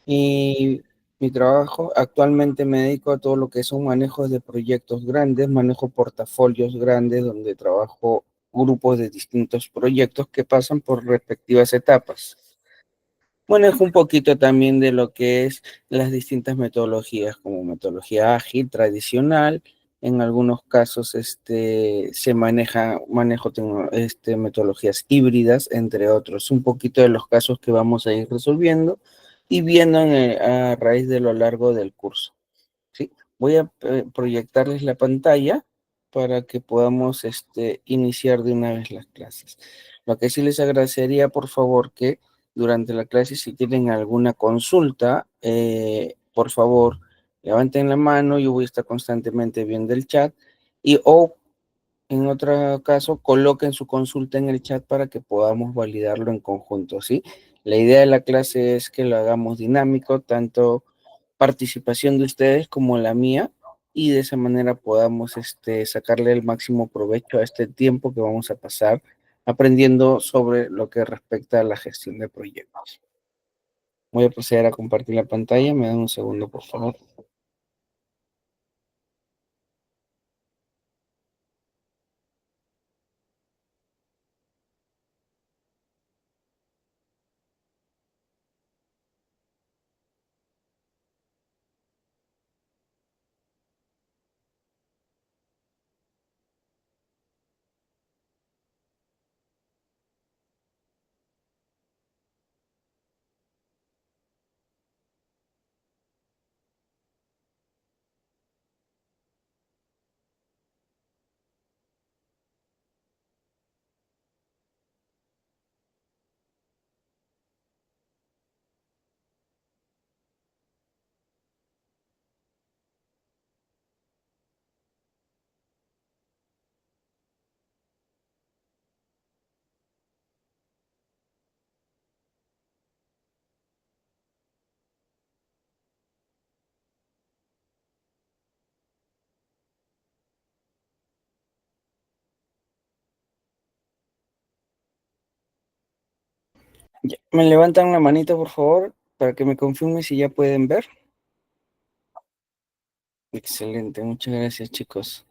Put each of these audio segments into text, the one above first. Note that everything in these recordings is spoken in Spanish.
Y mi trabajo, actualmente me dedico a todo lo que son manejos de proyectos grandes, manejo portafolios grandes donde trabajo grupos de distintos proyectos que pasan por respectivas etapas. Manejo un poquito también de lo que es las distintas metodologías, como metodología ágil, tradicional. En algunos casos metodologías híbridas, entre otros. Un poquito de los casos que vamos a ir resolviendo y viendo a raíz de lo largo del curso. ¿Sí? Voy a proyectarles la pantalla para que podamos iniciar de una vez las clases. Lo que sí les agradecería, por favor, que durante la clase, si tienen alguna consulta, por favor, levanten la mano, yo voy a estar constantemente viendo el chat y o en otro caso, coloquen su consulta en el chat para que podamos validarlo en conjunto, ¿sí? La idea de la clase es que lo hagamos dinámico, tanto participación de ustedes como la mía, y de esa manera podamos sacarle el máximo provecho a este tiempo que vamos a pasar aprendiendo sobre lo que respecta a la gestión de proyectos. Voy a proceder a compartir la pantalla, me dan un segundo, por favor. Ya, ¿me levantan la manita, por favor, para que me confirme si ya pueden ver? Excelente, muchas gracias, chicos.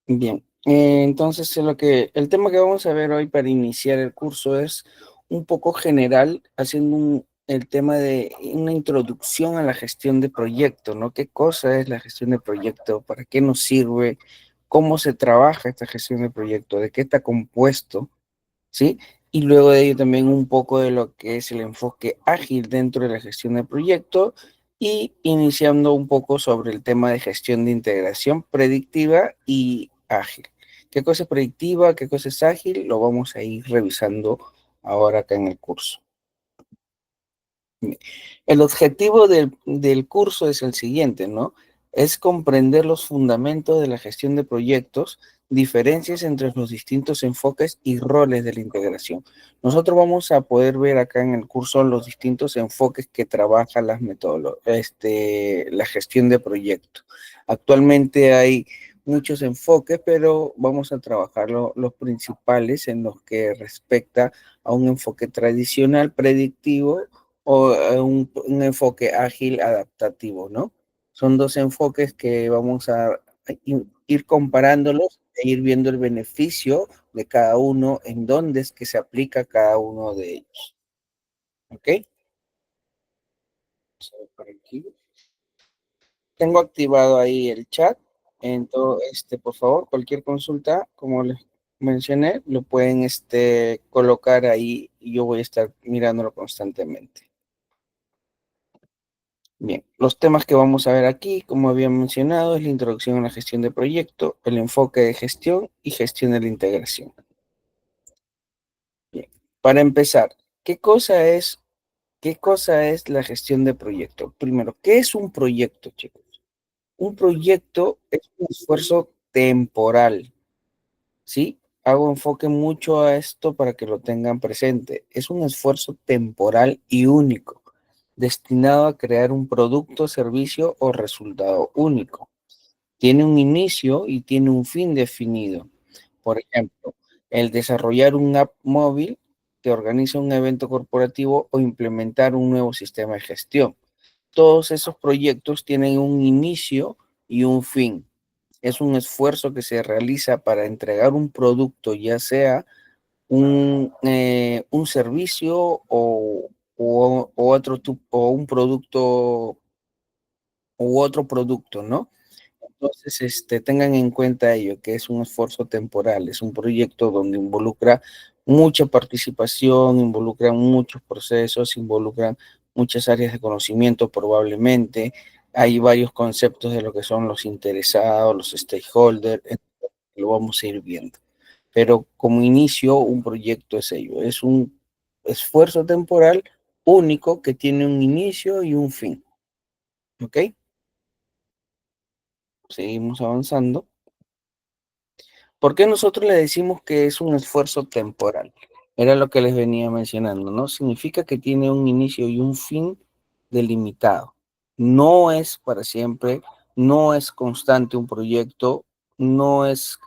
Bien, entonces el tema que vamos a ver hoy para iniciar el curso es un poco general, haciendo el tema de una introducción a la gestión de proyecto, ¿no? ¿Qué cosa es la gestión de proyecto? ¿Para qué nos sirve? ¿Cómo se trabaja esta gestión de proyecto? ¿De qué está compuesto? ¿Sí? Y luego de ello también un poco de lo que es el enfoque ágil dentro de la gestión de proyecto y iniciando un poco sobre el tema de gestión de integración predictiva y ágil. ¿Qué cosa es predictiva? ¿Qué cosa es ágil? Lo vamos a ir revisando ahora acá en el curso. El objetivo del curso es el siguiente, ¿no? Es comprender los fundamentos de la gestión de proyectos, diferencias entre los distintos enfoques y roles de la integración. Nosotros vamos a poder ver acá en el curso los distintos enfoques que trabaja la gestión de proyectos. Actualmente hay muchos enfoques, pero vamos a trabajar los principales en los que respecta a un enfoque tradicional, predictivo, o un enfoque ágil adaptativo, ¿no? Son dos enfoques que vamos a ir comparándolos e ir viendo el beneficio de cada uno, en dónde es que se aplica cada uno de ellos, ¿ok? Vamos a ver por aquí. Tengo activado ahí el chat, entonces, por favor, cualquier consulta, como les mencioné, lo pueden colocar ahí y yo voy a estar mirándolo constantemente. Bien, los temas que vamos a ver aquí, como había mencionado, es la introducción a la gestión de proyecto, el enfoque de gestión y gestión de la integración. Bien, para empezar, ¿qué cosa es la gestión de proyecto? Primero, ¿qué es un proyecto, chicos? Un proyecto es un esfuerzo temporal, ¿sí? Hago enfoque mucho a esto para que lo tengan presente. Es un esfuerzo temporal y único, destinado a crear un producto, servicio o resultado único. Tiene un inicio y tiene un fin definido. Por ejemplo, el desarrollar un app móvil que organiza un evento corporativo o implementar un nuevo sistema de gestión. Todos esos proyectos tienen un inicio y un fin. Es un esfuerzo que se realiza para entregar un producto, ya sea un servicio o otro o un producto u otro producto, ¿no? Entonces, tengan en cuenta ello, que es un esfuerzo temporal, es un proyecto donde involucra mucha participación, involucra muchos procesos, involucran muchas áreas de conocimiento probablemente. Hay varios conceptos de lo que son los interesados, los stakeholders, lo vamos a ir viendo. Pero como inicio, un proyecto es ello, es un esfuerzo temporal único que tiene un inicio y un fin. ¿Ok? Seguimos avanzando. ¿Por qué nosotros le decimos que es un esfuerzo temporal? Era lo que les venía mencionando, ¿no? Significa que tiene un inicio y un fin delimitado. No es para siempre, no es constante un proyecto, no es,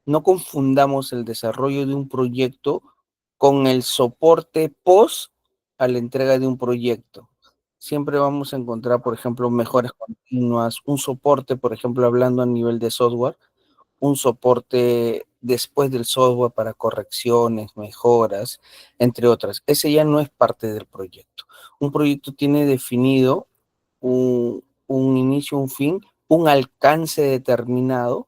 no confundamos el desarrollo de un proyecto con el soporte post a la entrega de un proyecto. Siempre vamos a encontrar, por ejemplo, mejoras continuas, un soporte, por ejemplo, hablando a nivel de software, un soporte después del software para correcciones, mejoras, entre otras. Ese ya no es parte del proyecto. Un proyecto tiene definido un inicio, un fin, un alcance determinado,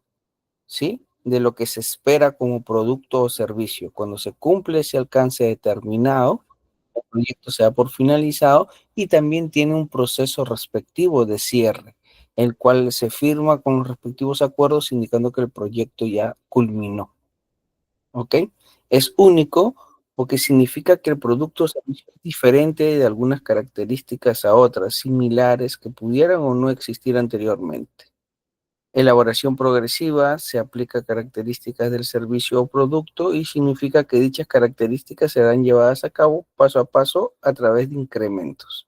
¿sí? De lo que se espera como producto o servicio. Cuando se cumple ese alcance determinado, el proyecto se da por finalizado y también tiene un proceso respectivo de cierre, el cual se firma con los respectivos acuerdos indicando que el proyecto ya culminó. ¿Ok? Es único porque significa que el producto o servicio es diferente de algunas características a otras, similares que pudieran o no existir anteriormente. Elaboración progresiva se aplica a características del servicio o producto y significa que dichas características serán llevadas a cabo paso a paso a través de incrementos.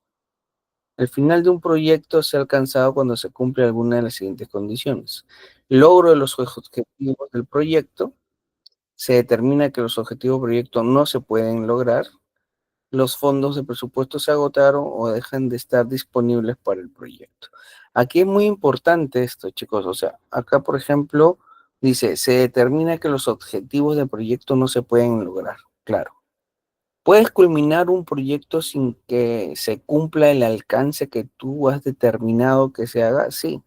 El final de un proyecto se ha alcanzado cuando se cumple alguna de las siguientes condiciones. Logro de los objetivos del proyecto. Se determina que los objetivos del proyecto no se pueden lograr. Los fondos de presupuesto se agotaron o dejan de estar disponibles para el proyecto. Aquí es muy importante esto, chicos. O sea, acá, por ejemplo, dice, se determina que los objetivos del proyecto no se pueden lograr. Claro. ¿Puedes culminar un proyecto sin que se cumpla el alcance que tú has determinado que se haga? Sí,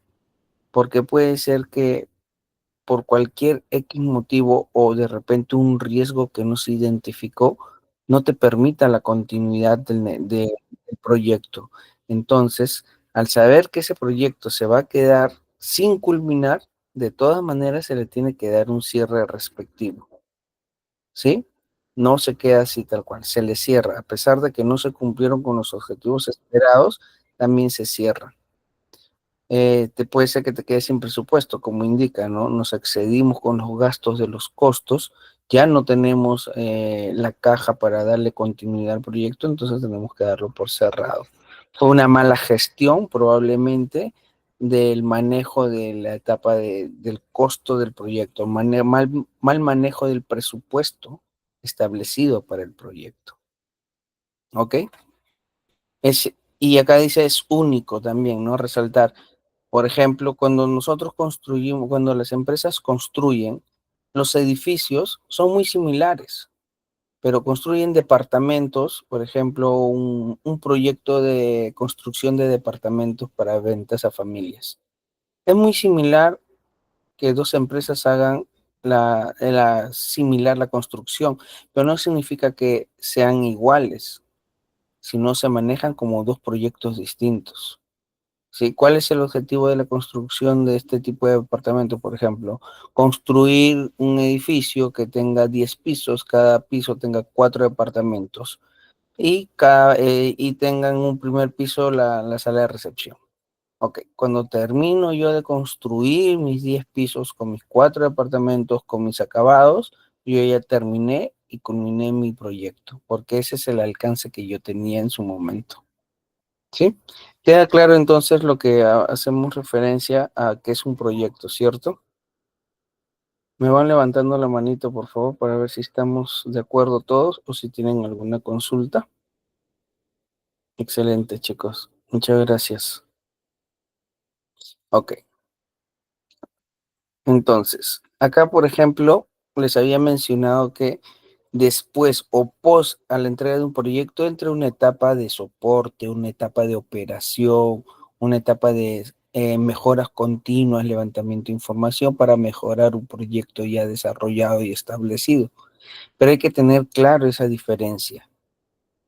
porque puede ser que por cualquier X motivo o de repente un riesgo que no se identificó, no te permita la continuidad del proyecto. Entonces, al saber que ese proyecto se va a quedar sin culminar, de todas maneras se le tiene que dar un cierre respectivo, ¿sí? No se queda así tal cual, se le cierra. A pesar de que no se cumplieron con los objetivos esperados, también se cierra. Te puede ser que te quedes sin presupuesto, como indica, ¿no? Nos excedimos con los gastos de los costos, ya no tenemos la caja para darle continuidad al proyecto, entonces tenemos que darlo por cerrado. Fue una mala gestión, probablemente, del manejo de la etapa del costo del proyecto, mal manejo del presupuesto establecido para el proyecto. ¿Ok? Y acá dice es único también, ¿no? Resaltar. Por ejemplo, cuando nosotros construimos, cuando las empresas construyen, los edificios son muy similares, pero construyen departamentos, por ejemplo, un proyecto de construcción de departamentos para ventas a familias. Es muy similar que dos empresas hagan similar la construcción, pero no significa que sean iguales, sino se manejan como dos proyectos distintos. ¿Sí? ¿Cuál es el objetivo de la construcción de este tipo de departamento? Por ejemplo, construir un edificio que tenga 10 pisos, cada piso tenga 4 departamentos y tengan un primer piso la sala de recepción. Ok, cuando termino yo de construir mis 10 pisos con mis 4 departamentos, con mis acabados, yo ya terminé y culminé mi proyecto, porque ese es el alcance que yo tenía en su momento. ¿Sí? Queda claro entonces lo que hacemos referencia a que es un proyecto, ¿cierto? Me van levantando la manito, por favor, para ver si estamos de acuerdo todos o si tienen alguna consulta. Excelente, chicos. Muchas gracias. Ok. Entonces, acá, por ejemplo, les había mencionado que después o post a la entrega de un proyecto entra una etapa de soporte, una etapa de operación, una etapa de mejoras continuas, levantamiento de información para mejorar un proyecto ya desarrollado y establecido. Pero hay que tener claro esa diferencia.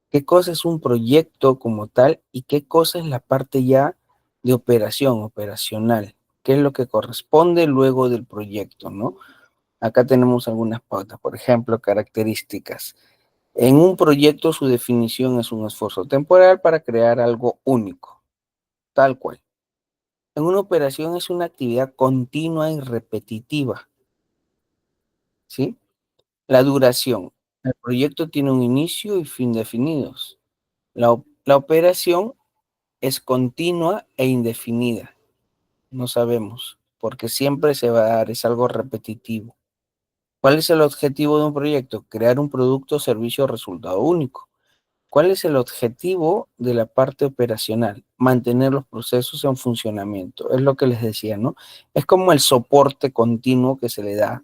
¿Qué cosa es un proyecto como tal y qué cosa es la parte ya de operación, operacional? ¿Qué es lo que corresponde luego del proyecto, no? Acá tenemos algunas pautas, por ejemplo, características. En un proyecto su definición es un esfuerzo temporal para crear algo único, tal cual. En una operación es una actividad continua y repetitiva, ¿sí? La duración. El proyecto tiene un inicio y fin definidos. La operación es continua e indefinida. No sabemos, porque siempre se va a dar, es algo repetitivo. ¿Cuál es el objetivo de un proyecto? Crear un producto, servicio o resultado único. ¿Cuál es el objetivo de la parte operacional? Mantener los procesos en funcionamiento. Es lo que les decía, ¿no? Es como el soporte continuo que se le da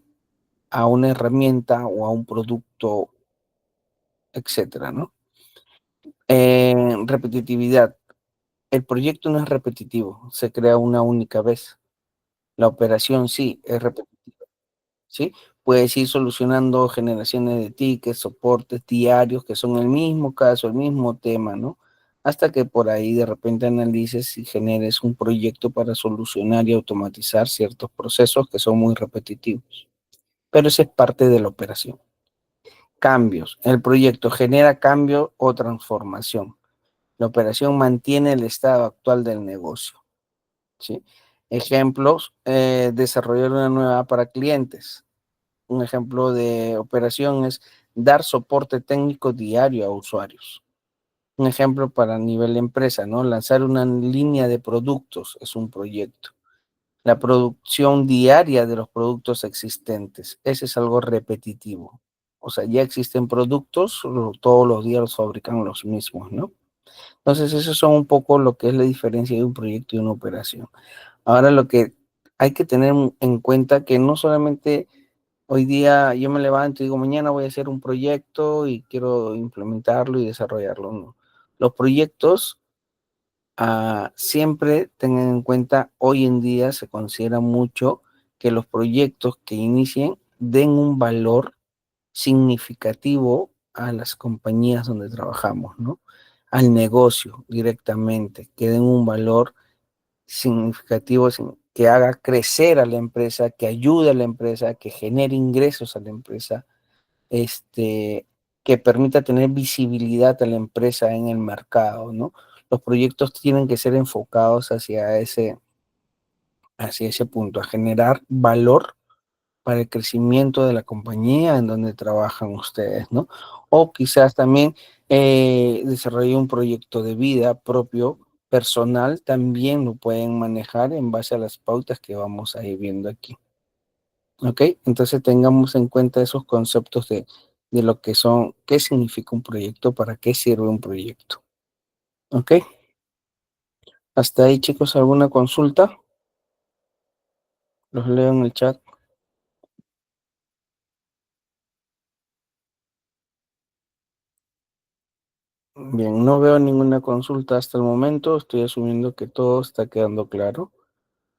a una herramienta o a un producto, etcétera, ¿no? Repetitividad. El proyecto no es repetitivo, se crea una única vez. La operación sí es repetitiva, ¿sí? Puedes ir solucionando generaciones de tickets, soportes diarios que son el mismo caso, el mismo tema, ¿no? Hasta que por ahí de repente analices y generes un proyecto para solucionar y automatizar ciertos procesos que son muy repetitivos. Pero eso es parte de la operación. Cambios. El proyecto genera cambio o transformación. La operación mantiene el estado actual del negocio, ¿sí? Ejemplos, desarrollar una nueva app para clientes. Un ejemplo de operación es dar soporte técnico diario a usuarios. Un ejemplo para nivel de empresa, ¿no? Lanzar una línea de productos es un proyecto. La producción diaria de los productos existentes, ese es algo repetitivo. O sea, ya existen productos, todos los días los fabrican los mismos, ¿no? Entonces, eso son un poco lo que es la diferencia de un proyecto y una operación. Ahora, lo que hay que tener en cuenta que no solamente hoy día yo me levanto y digo, mañana voy a hacer un proyecto y quiero implementarlo y desarrollarlo, no. Los proyectos, siempre tengan en cuenta, hoy en día se considera mucho que los proyectos que inicien den un valor significativo a las compañías donde trabajamos, ¿no? Al negocio directamente, que den un valor significativo que haga crecer a la empresa, que ayude a la empresa, que genere ingresos a la empresa, que permita tener visibilidad a la empresa en el mercado, ¿no? Los proyectos tienen que ser enfocados hacia ese punto, a generar valor para el crecimiento de la compañía en donde trabajan ustedes, ¿no? O quizás también desarrollar un proyecto de vida propio, personal, también lo pueden manejar en base a las pautas que vamos a ir viendo aquí. ¿Ok? Entonces tengamos en cuenta esos conceptos de lo que son, qué significa un proyecto, para qué sirve un proyecto. ¿Ok? Hasta ahí, chicos, ¿alguna consulta? Los leo en el chat. Bien, no veo ninguna consulta hasta el momento. Estoy asumiendo que todo está quedando claro.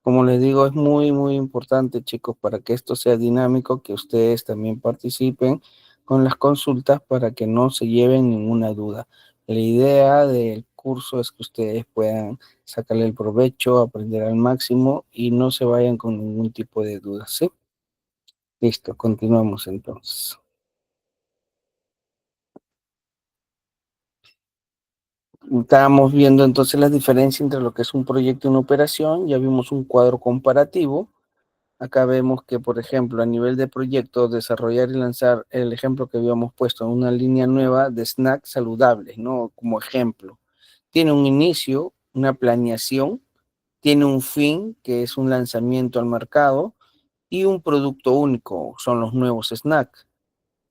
Como les digo, es muy, muy importante, chicos, para que esto sea dinámico, que ustedes también participen con las consultas para que no se lleven ninguna duda. La idea del curso es que ustedes puedan sacarle el provecho, aprender al máximo y no se vayan con ningún tipo de duda, ¿sí? Listo, continuamos entonces. Estábamos viendo entonces la diferencia entre lo que es un proyecto y una operación. Ya vimos un cuadro comparativo. Acá vemos que, por ejemplo, a nivel de proyecto, desarrollar y lanzar el ejemplo que habíamos puesto, una línea nueva de snacks saludables, ¿no? Como ejemplo. Tiene un inicio, una planeación, tiene un fin, que es un lanzamiento al mercado, Y un producto único son los nuevos snacks.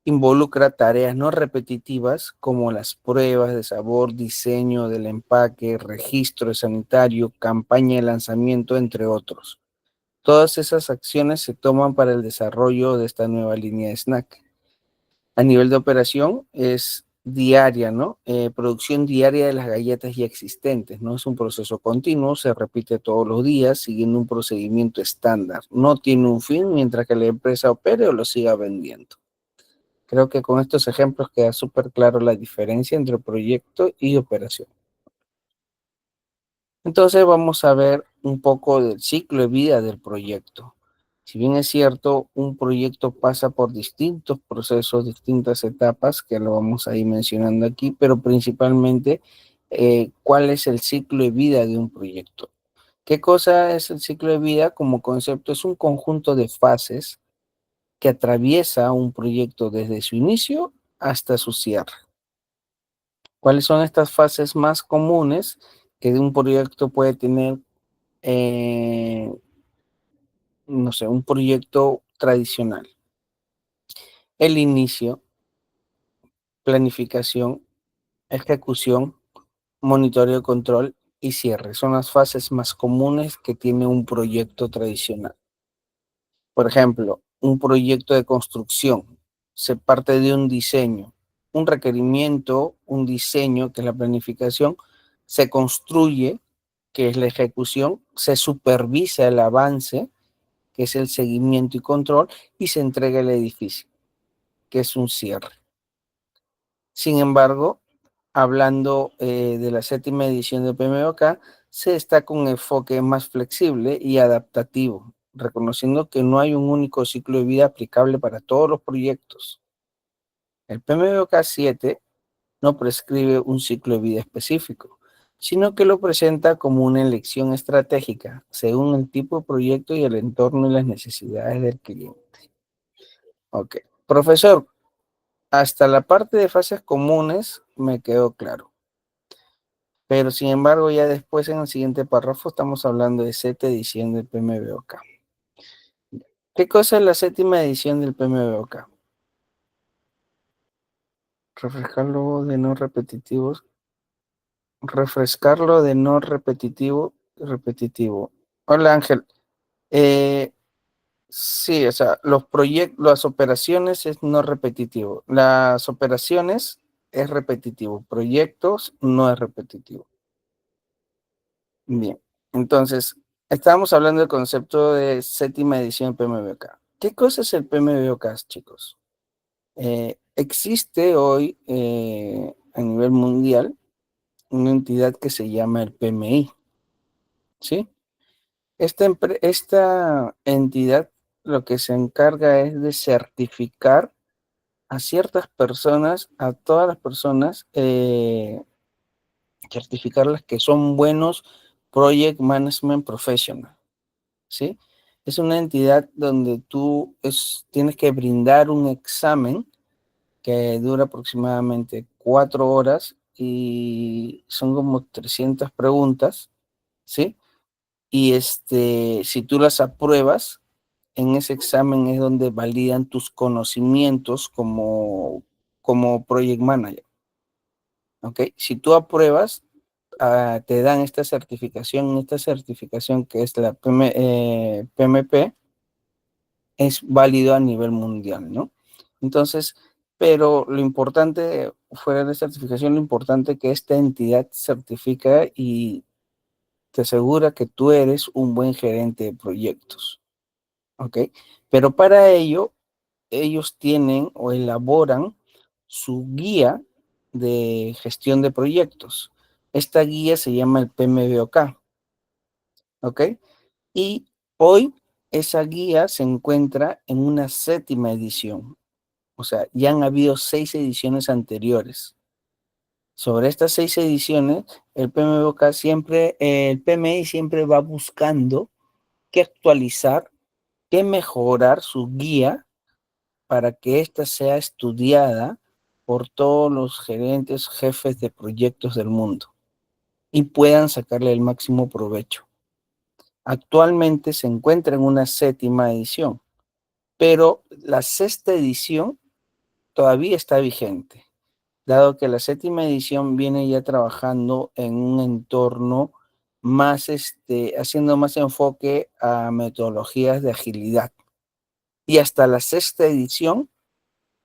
Involucra tareas no repetitivas como las pruebas de sabor, diseño del empaque, registro sanitario, campaña de lanzamiento, entre otros. Todas esas acciones se toman para el desarrollo de esta nueva línea de snack. A nivel de operación es diaria, ¿no? Producción diaria de las galletas ya existentes, ¿no? Es un proceso continuo, se repite todos los días siguiendo un procedimiento estándar. No tiene un fin mientras que la empresa opere o lo siga vendiendo. Creo que con estos ejemplos queda súper claro la diferencia entre proyecto y operación. Entonces vamos a ver un poco del ciclo de vida del proyecto. Si bien es cierto, un proyecto pasa por distintos procesos, distintas etapas, que lo vamos a ir mencionando aquí, pero principalmente, ¿cuál es el ciclo de vida de un proyecto? ¿Qué cosa es el ciclo de vida como concepto? Es un conjunto de fases que atraviesa un proyecto desde su inicio hasta su cierre. ¿Cuáles son estas fases más comunes que un proyecto puede tener? eh, no sé, un proyecto tradicional. El inicio, planificación, ejecución, monitoreo, control y cierre. Son las fases más comunes que tiene un proyecto tradicional. Por ejemplo, un proyecto de construcción se parte de un diseño, un requerimiento, un diseño, que es la planificación, se construye, que es la ejecución, se supervisa el avance, que es el seguimiento y control, y se entrega el edificio, que es un cierre. Sin embargo, hablando de la séptima edición del PMBOK, se está con un enfoque más flexible y adaptativo, reconociendo que no hay un único ciclo de vida aplicable para todos los proyectos. El PMBOK 7 no prescribe un ciclo de vida específico, sino que lo presenta como una elección estratégica según el tipo de proyecto y el entorno y las necesidades del cliente. Ok. Profesor, hasta la parte de fases comunes me quedó claro. Pero sin embargo, ya después en el siguiente párrafo estamos hablando de sexta edición del PMBOK. ¿Qué cosa es la séptima edición del PMBOK? Refrescarlo de no repetitivos. Refrescarlo de no repetitivo, repetitivo. Hola Ángel. Eh, sí, o sea, los proyectos, las operaciones es no repetitivo. Las operaciones es repetitivo. Proyectos no es repetitivo. Bien, entonces, estábamos hablando del concepto de séptima edición PMBOK. ¿Qué cosa es el PMBOK, chicos? Existe hoy a nivel mundial una entidad que se llama el PMI, ¿sí? Esta entidad lo que se encarga es de certificar a ciertas personas, a todas las personas, certificarlas que son buenos Project Management Professional. ¿Sí? Es una entidad donde tú tienes que brindar un examen que dura aproximadamente 4 horas y son como 300 preguntas, ¿sí? Y si tú las apruebas, en ese examen es donde validan tus conocimientos como Project Manager, ¿ok? Si tú apruebas, te dan esta certificación que es la PMP, es válido a nivel mundial, ¿no? Entonces, pero lo importante, fuera de certificación, lo importante que esta entidad certifica y te asegura que tú eres un buen gerente de proyectos, ¿ok? Pero para ello, ellos tienen o elaboran su guía de gestión de proyectos. Esta guía se llama el PMBOK, ¿ok? Y hoy esa guía se encuentra en una séptima edición. O sea, ya han habido 6 ediciones anteriores. Sobre estas 6 ediciones, el PMI siempre va buscando qué actualizar, qué mejorar su guía para que ésta sea estudiada por todos los gerentes, jefes de proyectos del mundo y puedan sacarle el máximo provecho. Actualmente se encuentra en una séptima edición. pero la sexta edición todavía está vigente, dado que la séptima edición viene ya trabajando en un entorno más, haciendo más enfoque a metodologías de agilidad. Y hasta la sexta edición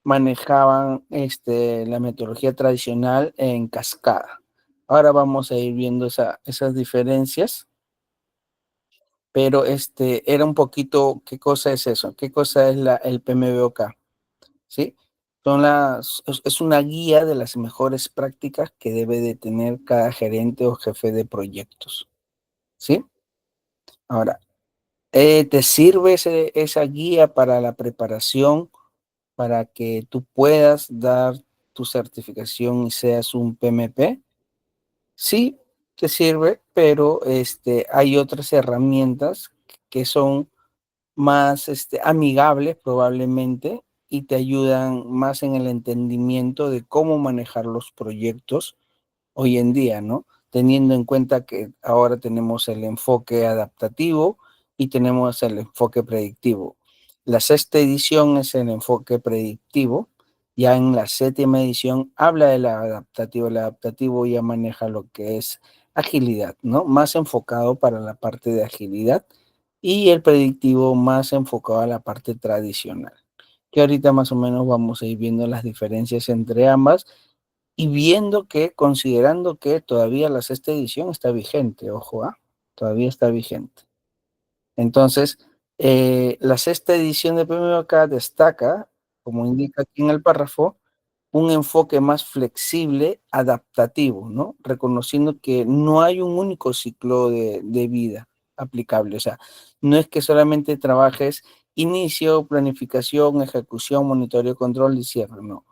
manejaban la metodología tradicional en cascada. Ahora vamos a ir viendo esas diferencias, pero era un poquito, ¿qué cosa es eso? ¿Qué cosa es el PMBOK? ¿Sí? Es una guía de las mejores prácticas que debe de tener cada gerente o jefe de proyectos, ¿sí? Ahora, ¿te sirve esa guía para la preparación, para que tú puedas dar tu certificación y seas un PMP? Sí, te sirve, pero hay otras herramientas que son más amigables probablemente y te ayudan más en el entendimiento de cómo manejar los proyectos hoy en día, ¿no? Teniendo en cuenta que ahora tenemos el enfoque adaptativo y tenemos el enfoque predictivo. La sexta edición es el enfoque predictivo, ya en la séptima edición habla del adaptativo. El adaptativo ya maneja lo que es agilidad, ¿no? Más enfocado para la parte de agilidad y el predictivo más enfocado a la parte tradicional. Que ahorita más o menos vamos a ir viendo las diferencias entre ambas y viendo que, considerando que todavía la sexta edición está vigente, ojo, todavía está vigente. Entonces, la sexta edición de PMBOK destaca, como indica aquí en el párrafo, un enfoque más flexible, adaptativo, ¿no? Reconociendo que no hay un único ciclo de vida aplicable. O sea, no es que solamente trabajes inicio, planificación, ejecución, monitoreo, control y cierre, no.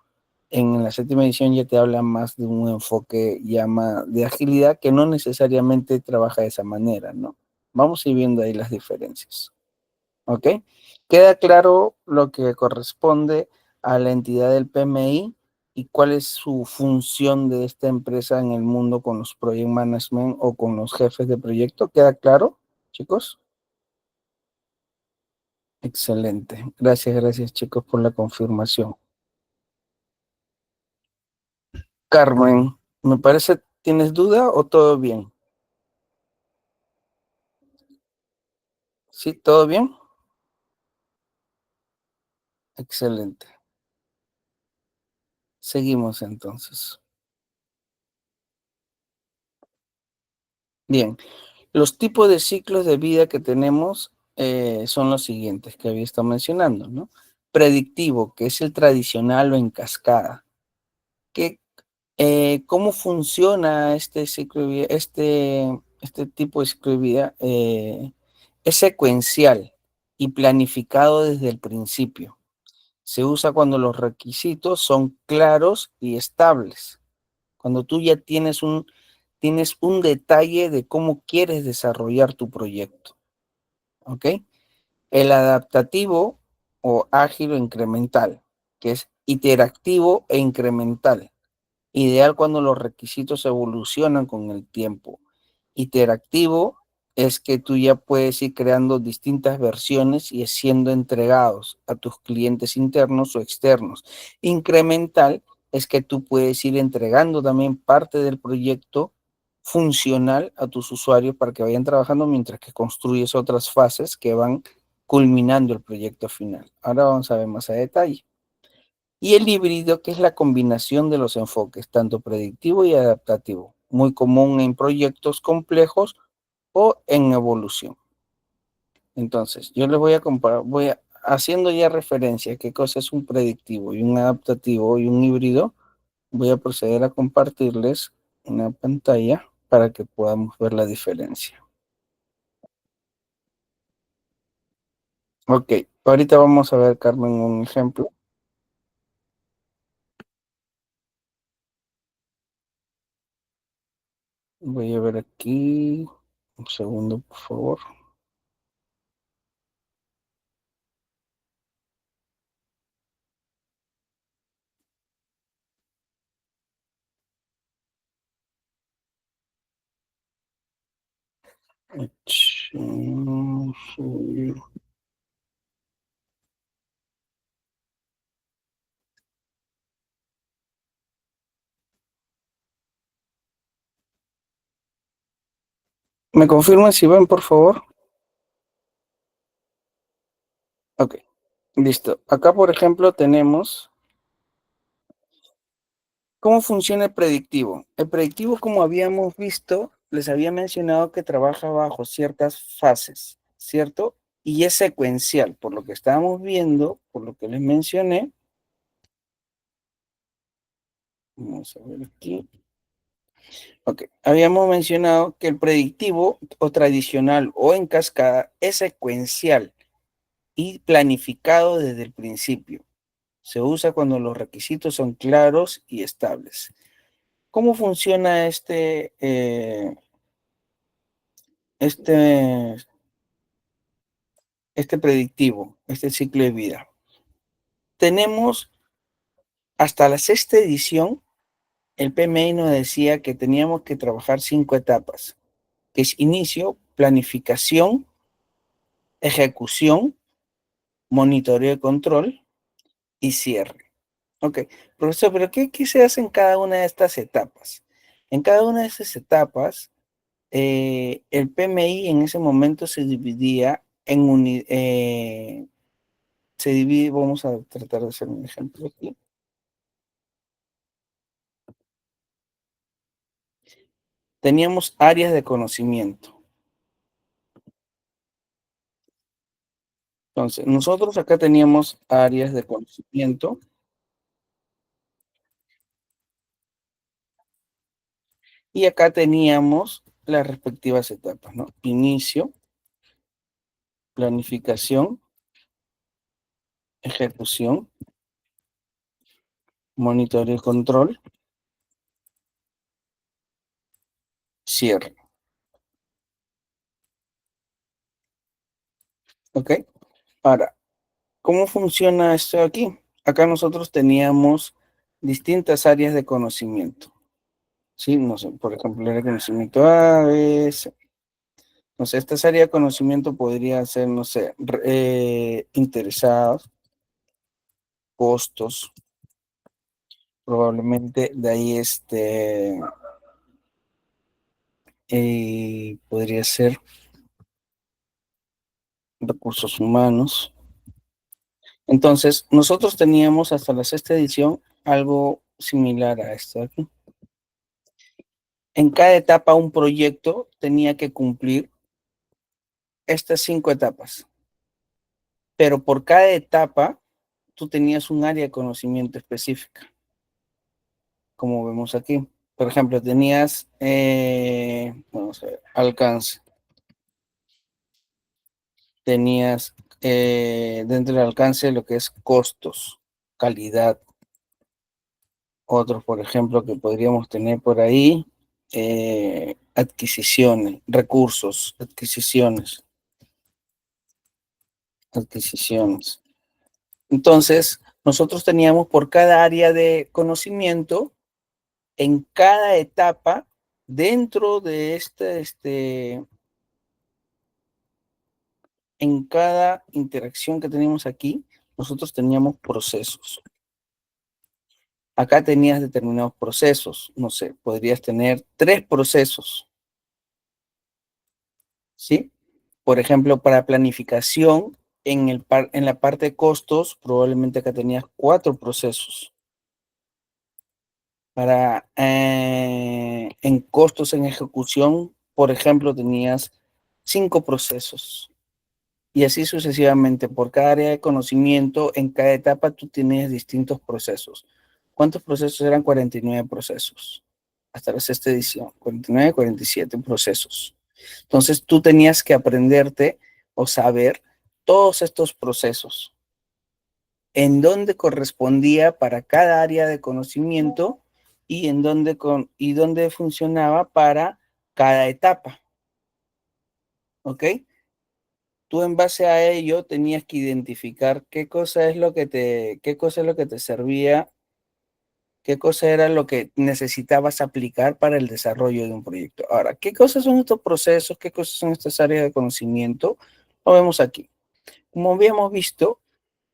En la séptima edición ya te habla más de un enfoque ya más de agilidad que no necesariamente trabaja de esa manera, ¿no? Vamos a ir viendo ahí las diferencias. ¿Ok? Queda claro lo que corresponde a la entidad del PMI y cuál es su función de esta empresa en el mundo con los project management o con los jefes de proyecto. ¿Queda claro, chicos? Excelente. Gracias, gracias, chicos, por la confirmación. Carmen, me parece, ¿tienes duda o todo bien? ¿Sí? ¿Todo bien? Excelente. Seguimos entonces. Bien, los tipos de ciclos de vida que tenemos son los siguientes que había estado mencionando, ¿no? Predictivo, que es el tradicional o en cascada. ¿Qué, ¿Cómo funciona este ciclo de vida, este tipo de ciclo de vida? Es secuencial y planificado desde el principio. Se usa cuando los requisitos son claros y estables. Cuando tú ya tienes un detalle de cómo quieres desarrollar tu proyecto. ¿Ok? El adaptativo o ágil o incremental, que es iterativo e incremental. Ideal cuando los requisitos evolucionan con el tiempo. Iterativo es que tú ya puedes ir creando distintas versiones y siendo entregados a tus clientes internos o externos. Incremental es que tú puedes ir entregando también parte del proyecto funcional a tus usuarios para que vayan trabajando mientras que construyes otras fases que van culminando el proyecto final. Ahora vamos a ver más a detalle. Y el híbrido, que es la combinación de los enfoques, tanto predictivo y adaptativo, muy común en proyectos complejos o en evolución. Entonces, yo les voy a comparar, haciendo ya referencia a qué cosa es un predictivo y un adaptativo y un híbrido, voy a proceder a compartirles una pantalla para que podamos ver la diferencia. Ok, ahorita vamos a ver, Carmen, un ejemplo. Voy a ver aquí, un segundo, por favor. ¿Me confirman si ven, por favor? Ok, listo. Acá, por ejemplo, tenemos cómo funciona el predictivo. El predictivo, como habíamos visto, les había mencionado que trabaja bajo ciertas fases, ¿cierto? Y es secuencial, por lo que estábamos viendo, por lo que les mencioné. Vamos a ver aquí. Ok, habíamos mencionado que el predictivo o tradicional o en cascada es secuencial y planificado desde el principio. Se usa cuando los requisitos son claros y estables. ¿Cómo funciona este, este predictivo, este ciclo de vida? Tenemos hasta la sexta edición, el PMI nos decía que teníamos que trabajar 5 etapas, que es inicio, planificación, ejecución, monitoreo y control y cierre. Ok, profesor, pero ¿qué se hace en cada una de estas etapas? En cada una de esas etapas, el PMI en ese momento se dividía se divide, vamos a tratar de hacer un ejemplo aquí. Teníamos áreas de conocimiento. Entonces, nosotros acá teníamos áreas de conocimiento y acá teníamos las respectivas etapas, ¿no? Inicio, planificación, ejecución, monitoreo y control, cierre. ¿Ok? Ahora, ¿cómo funciona esto aquí? Acá nosotros teníamos distintas áreas de conocimiento. Sí, no sé, por ejemplo, el área de conocimiento A, B, C. No sé, esta área de conocimiento podría ser, no sé, interesados, costos, probablemente de ahí podría ser recursos humanos. Entonces, nosotros teníamos hasta la sexta edición algo similar a esto aquí. En cada etapa un proyecto tenía que cumplir estas 5 etapas, pero por cada etapa tú tenías un área de conocimiento específica, como vemos aquí. Por ejemplo, tenías, vamos a ver, alcance, tenías dentro del alcance lo que es costos, calidad, otros, por ejemplo, que podríamos tener por ahí, adquisiciones, recursos, adquisiciones. Entonces, nosotros teníamos por cada área de conocimiento, en cada etapa, dentro de en cada interacción que tenemos aquí, nosotros teníamos procesos. Acá tenías determinados procesos, no sé, podrías tener 3 procesos, ¿sí? Por ejemplo, para planificación, en la parte de costos, probablemente acá tenías 4 procesos. En costos en ejecución, por ejemplo, tenías 5 procesos. Y así sucesivamente, por cada área de conocimiento, en cada etapa tú tienes distintos procesos. ¿Cuántos procesos eran? 49 procesos. Hasta la sexta edición, 49, 47 procesos. Entonces tú tenías que aprenderte o saber todos estos procesos, en dónde correspondía para cada área de conocimiento y dónde funcionaba para cada etapa. ¿Ok? Tú en base a ello tenías que identificar qué cosa es lo que te servía, qué cosa era lo que necesitabas aplicar para el desarrollo de un proyecto. Ahora, ¿qué cosas son estos procesos? ¿Qué cosas son estas áreas de conocimiento? Lo vemos aquí. Como habíamos visto,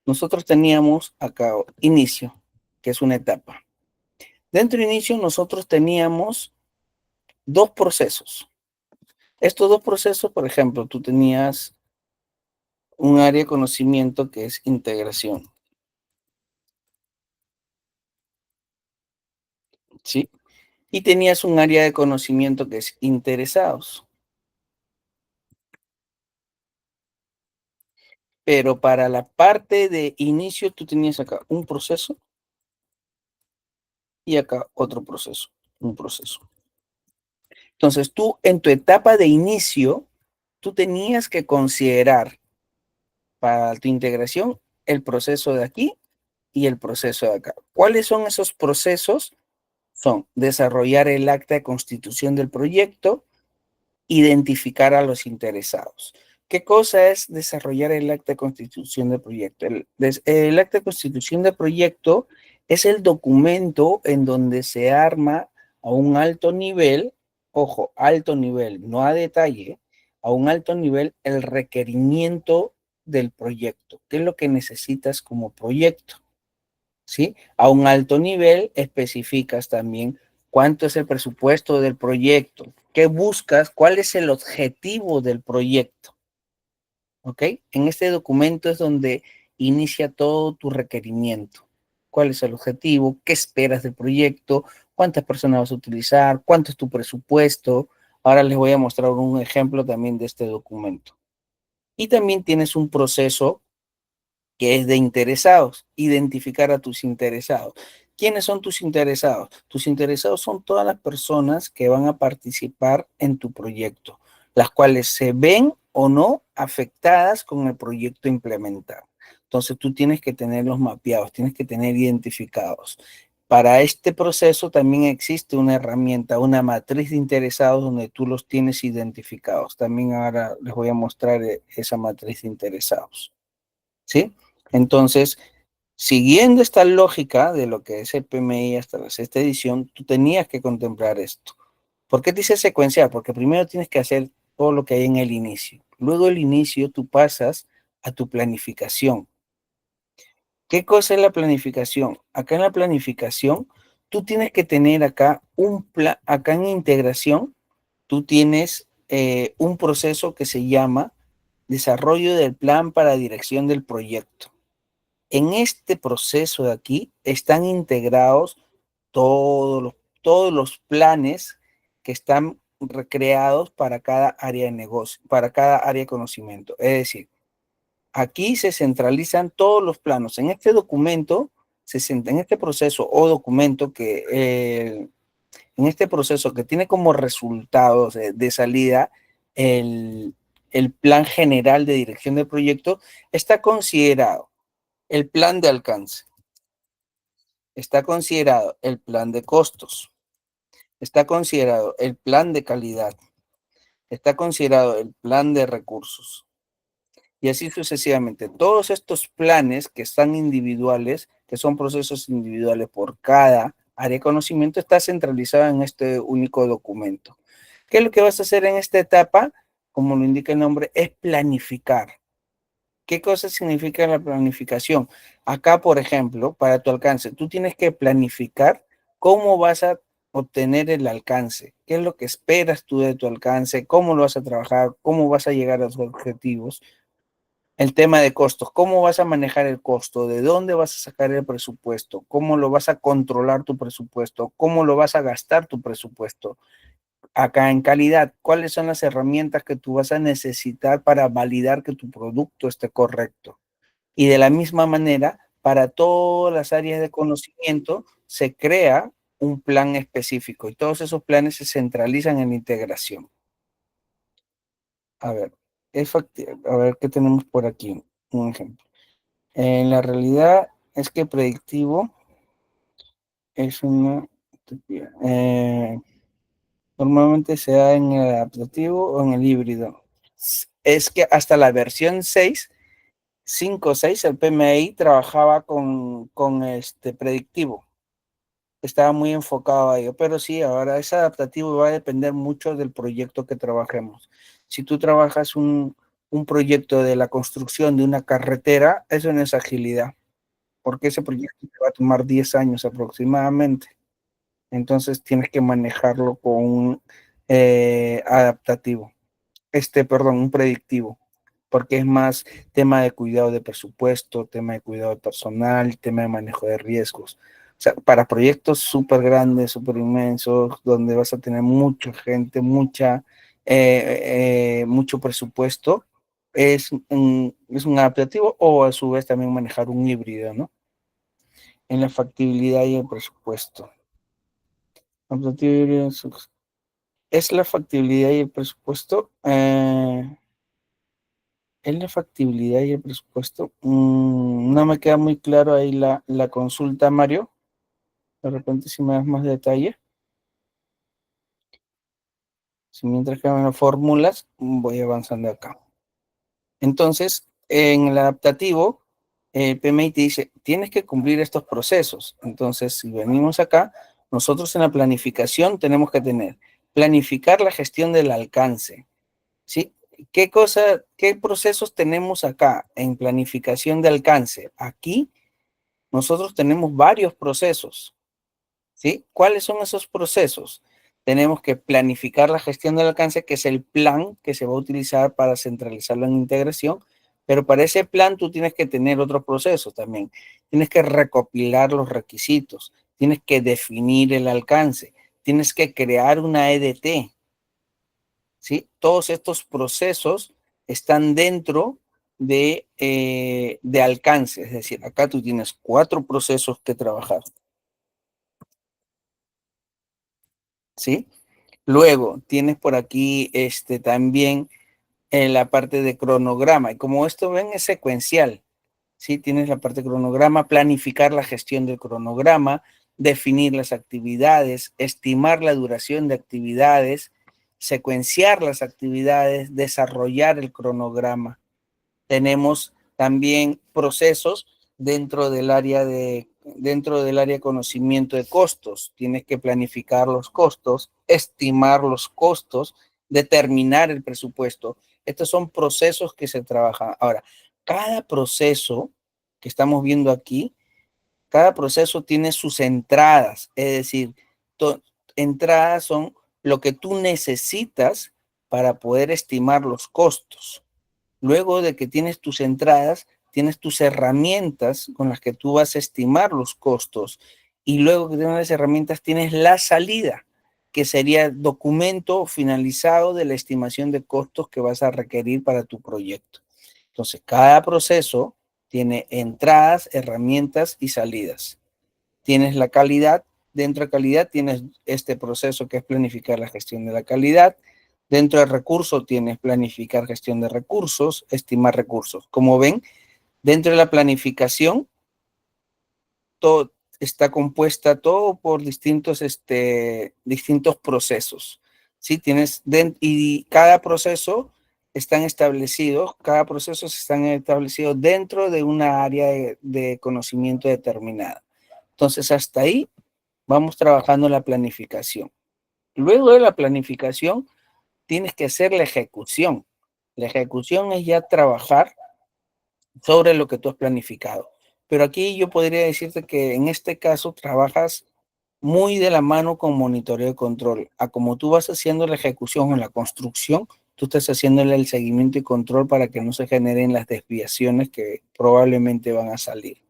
nosotros teníamos acá inicio, que es una etapa. Dentro de inicio nosotros teníamos 2 procesos. Estos dos procesos, por ejemplo, tú tenías un área de conocimiento que es integración, ¿sí? Y tenías un área de conocimiento que es interesados. Pero para la parte de inicio, tú tenías acá un proceso y acá otro proceso, un proceso. Entonces, tú en tu etapa de inicio, tú tenías que considerar para tu integración el proceso de aquí y el proceso de acá. ¿Cuáles son esos procesos? Son desarrollar el acta de constitución del proyecto, identificar a los interesados. ¿Qué cosa es desarrollar el acta de constitución del proyecto? El acta de constitución del proyecto es el documento en donde se arma a un alto nivel, ojo, alto nivel, no a detalle, a un alto nivel el requerimiento del proyecto. ¿Qué es lo que necesitas como proyecto? ¿Sí? A un alto nivel especificas también cuánto es el presupuesto del proyecto, qué buscas, cuál es el objetivo del proyecto, ¿ok? En este documento es donde inicia todo tu requerimiento. ¿Cuál es el objetivo? ¿Qué esperas del proyecto? ¿Cuántas personas vas a utilizar? ¿Cuánto es tu presupuesto? Ahora les voy a mostrar un ejemplo también de este documento. Y también tienes un proceso que es de interesados, identificar a tus interesados. ¿Quiénes son tus interesados? Tus interesados son todas las personas que van a participar en tu proyecto, las cuales se ven o no afectadas con el proyecto implementado. Entonces tú tienes que tenerlos mapeados, tienes que tener identificados. Para este proceso también existe una herramienta, una matriz de interesados donde tú los tienes identificados. También ahora les voy a mostrar esa matriz de interesados. ¿Sí? Entonces, siguiendo esta lógica de lo que es el PMI hasta la sexta edición, tú tenías que contemplar esto. ¿Por qué te dice secuenciar? Porque primero tienes que hacer todo lo que hay en el inicio. Luego del inicio tú pasas a tu planificación. ¿Qué cosa es la planificación? Acá en la planificación, tú tienes que tener acá un plan, acá en integración, tú tienes un proceso que se llama desarrollo del plan para dirección del proyecto. En este proceso de aquí están integrados todos todos los planes que están recreados para cada área de negocio, para cada área de conocimiento. Es decir, aquí se centralizan todos los planos. En este documento, en este proceso o documento en este proceso que tiene como resultados de salida el plan general de dirección del proyecto, está considerado el plan de alcance, está considerado el plan de costos, está considerado el plan de calidad, está considerado el plan de recursos y así sucesivamente. Todos estos planes que están individuales, que son procesos individuales por cada área de conocimiento, está centralizado en este único documento. ¿Qué es lo que vas a hacer en esta etapa? Como lo indica el nombre, es planificar. ¿Qué cosa significa la planificación? Acá, por ejemplo, para tu alcance, tú tienes que planificar cómo vas a obtener el alcance, qué es lo que esperas tú de tu alcance, cómo lo vas a trabajar, cómo vas a llegar a tus objetivos. El tema de costos, cómo vas a manejar el costo, de dónde vas a sacar el presupuesto, cómo lo vas a controlar tu presupuesto, cómo lo vas a gastar tu presupuesto. Acá en calidad, ¿cuáles son las herramientas que tú vas a necesitar para validar que tu producto esté correcto? Y de la misma manera, para todas las áreas de conocimiento se crea un plan específico y todos esos planes se centralizan en la integración. A ver, a ver qué tenemos por aquí. Un ejemplo. En la realidad es que predictivo es una utopía. Normalmente se da en el adaptativo o en el híbrido. Es que hasta la versión 6 5 o 6, el PMI trabajaba con este predictivo. Estaba muy enfocado a ello, pero sí, ahora es adaptativo y va a depender mucho del proyecto que trabajemos. Si tú trabajas un proyecto de la construcción de una carretera, eso no es agilidad, porque ese proyecto te va a tomar 10 años aproximadamente. Entonces tienes que manejarlo con un adaptativo. perdón, un predictivo, porque es más tema de cuidado de presupuesto, tema de cuidado de personal, tema de manejo de riesgos. O sea, para proyectos súper grandes, súper inmensos, donde vas a tener mucha gente, mucho presupuesto, es un adaptativo o a su vez también manejar un híbrido, ¿no? En la factibilidad y el presupuesto. Es la factibilidad y el presupuesto. ¿Es la factibilidad y el presupuesto? No me queda muy claro ahí la consulta, Mario. De repente, si me das más detalle. Si mientras que me fórmulas, voy avanzando acá. Entonces, en el adaptativo, el PMI te dice, tienes que cumplir estos procesos. Entonces, si venimos acá, nosotros en la planificación tenemos que tener, planificar la gestión del alcance, ¿sí? ¿Qué procesos tenemos acá en planificación de alcance? Aquí nosotros tenemos varios procesos, ¿sí? ¿Cuáles son esos procesos? Tenemos que planificar la gestión del alcance, que es el plan que se va a utilizar para centralizarlo en integración, pero para ese plan tú tienes que tener otros procesos también. Tienes que recopilar los requisitos, tienes que definir el alcance, tienes que crear una EDT, ¿sí? Todos estos procesos están dentro de alcance, es decir, acá tú tienes 4 procesos que trabajar, ¿sí? Luego tienes por aquí también en la parte de cronograma, y como esto ven es secuencial, ¿sí? Tienes la parte de cronograma, planificar la gestión del cronograma, definir las actividades, estimar la duración de actividades, secuenciar las actividades, desarrollar el cronograma. Tenemos también procesos dentro del área de conocimiento de costos. Tienes que planificar los costos, estimar los costos, determinar el presupuesto. Estos son procesos que se trabajan. Ahora, cada proceso que estamos viendo aquí, cada proceso tiene sus entradas, es decir, entradas son lo que tú necesitas para poder estimar los costos. Luego de que tienes tus entradas, tienes tus herramientas con las que tú vas a estimar los costos. Y luego que tienes las herramientas, tienes la salida, que sería el documento finalizado de la estimación de costos que vas a requerir para tu proyecto. Entonces, cada proceso tiene entradas, herramientas y salidas. Tienes la calidad, dentro de calidad tienes este proceso que es planificar la gestión de la calidad. Dentro de recursos tienes planificar gestión de recursos, estimar recursos. Como ven, dentro de la planificación, todo está compuesta todo por distintos procesos. ¿Sí? Y cada proceso cada proceso están establecidos dentro de una área de conocimiento determinada. Entonces, hasta ahí vamos trabajando la planificación. Luego de la planificación, tienes que hacer la ejecución. La ejecución es ya trabajar sobre lo que tú has planificado. Pero aquí yo podría decirte que en este caso trabajas muy de la mano con monitoreo y control. A como tú vas haciendo la ejecución o la construcción, tú estás haciéndole el seguimiento y control para que no se generen las desviaciones que probablemente van a salir.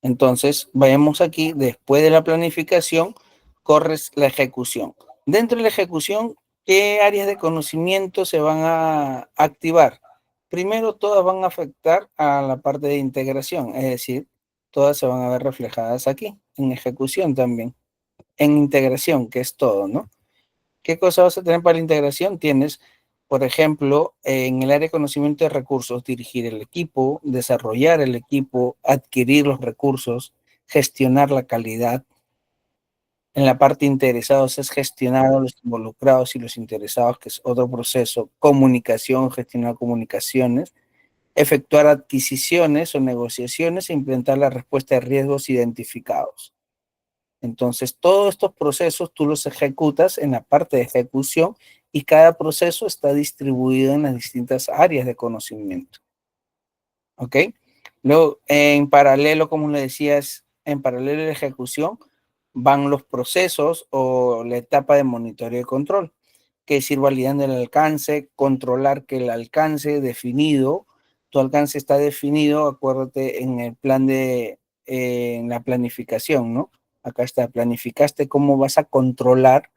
Entonces, vayamos aquí, después de la planificación, corres la ejecución. Dentro de la ejecución, ¿qué áreas de conocimiento se van a activar? Primero, todas van a afectar a la parte de integración, es decir, todas se van a ver reflejadas aquí, en ejecución también, en integración, que es todo, ¿no? ¿Qué cosa vas a tener para la integración? Tienes, por ejemplo, en el área de conocimiento de recursos, dirigir el equipo, desarrollar el equipo, adquirir los recursos, gestionar la calidad. En la parte interesados es gestionar a los involucrados y los interesados, que es otro proceso. Comunicación, gestionar comunicaciones, efectuar adquisiciones o negociaciones e implementar la respuesta de riesgos identificados. Entonces, todos estos procesos tú los ejecutas en la parte de ejecución y cada proceso está distribuido en las distintas áreas de conocimiento. ¿Ok? Luego, en paralelo, como le decías, en paralelo a la ejecución, van los procesos o la etapa de monitoreo y control, que es ir validando el alcance, controlar que el alcance definido, tu alcance está definido, acuérdate en el plan en la planificación, ¿no? Acá está, planificaste cómo vas a controlar.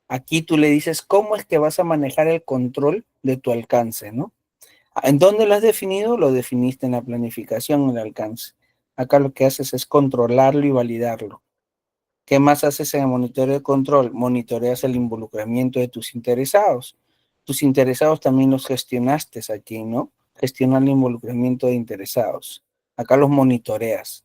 Aquí tú le dices cómo es que vas a manejar el control de tu alcance, ¿no? ¿En dónde lo has definido? Lo definiste en la planificación, el alcance. Acá lo que haces es controlarlo y validarlo. ¿Qué más haces en el monitoreo de control? Monitoreas el involucramiento de tus interesados. Tus interesados también los gestionaste aquí, ¿no? Gestionar el involucramiento de interesados. Acá los monitoreas.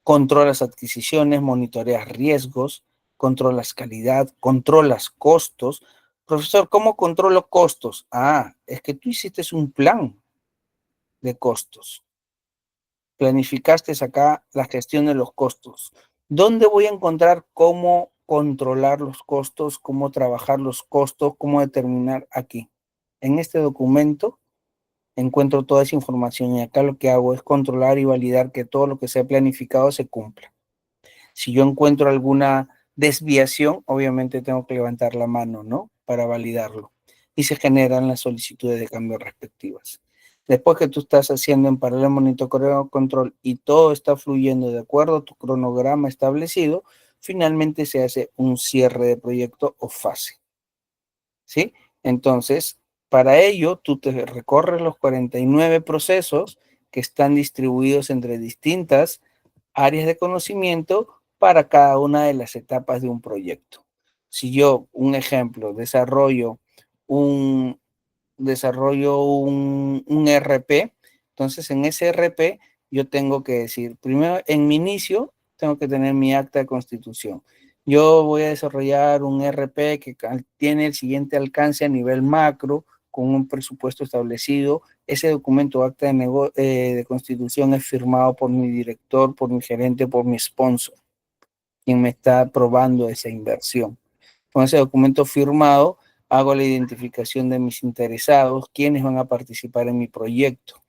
Controlas adquisiciones, monitoreas riesgos, controlas calidad, controlas costos. Profesor, ¿cómo controlo costos? Ah, es que tú hiciste un plan de costos. Planificaste acá la gestión de los costos. ¿Dónde voy a encontrar cómo controlar los costos, cómo trabajar los costos, cómo determinar aquí? En este documento encuentro toda esa información y acá lo que hago es controlar y validar que todo lo que se ha planificado se cumpla. Si yo encuentro alguna desviación, obviamente tengo que levantar la mano, ¿no? Para validarlo. Y se generan las solicitudes de cambio respectivas. Después que tú estás haciendo en paralelo monitoreo control y todo está fluyendo de acuerdo a tu cronograma establecido, finalmente se hace un cierre de proyecto o fase. ¿Sí? Entonces, para ello, tú te recorres los 49 procesos que están distribuidos entre distintas áreas de conocimiento para cada una de las etapas de un proyecto. Si yo, un ejemplo, un, un RP, entonces en ese RP yo tengo que decir, primero en mi inicio tengo que tener mi acta de constitución. Yo voy a desarrollar un RP que tiene el siguiente alcance a nivel macro, con un presupuesto establecido. Ese documento acta de constitución es firmado por mi director, por mi gerente, por mi sponsor, quien me está aprobando esa inversión. Con ese documento firmado, hago la identificación de mis interesados, quiénes van a participar en mi proyecto,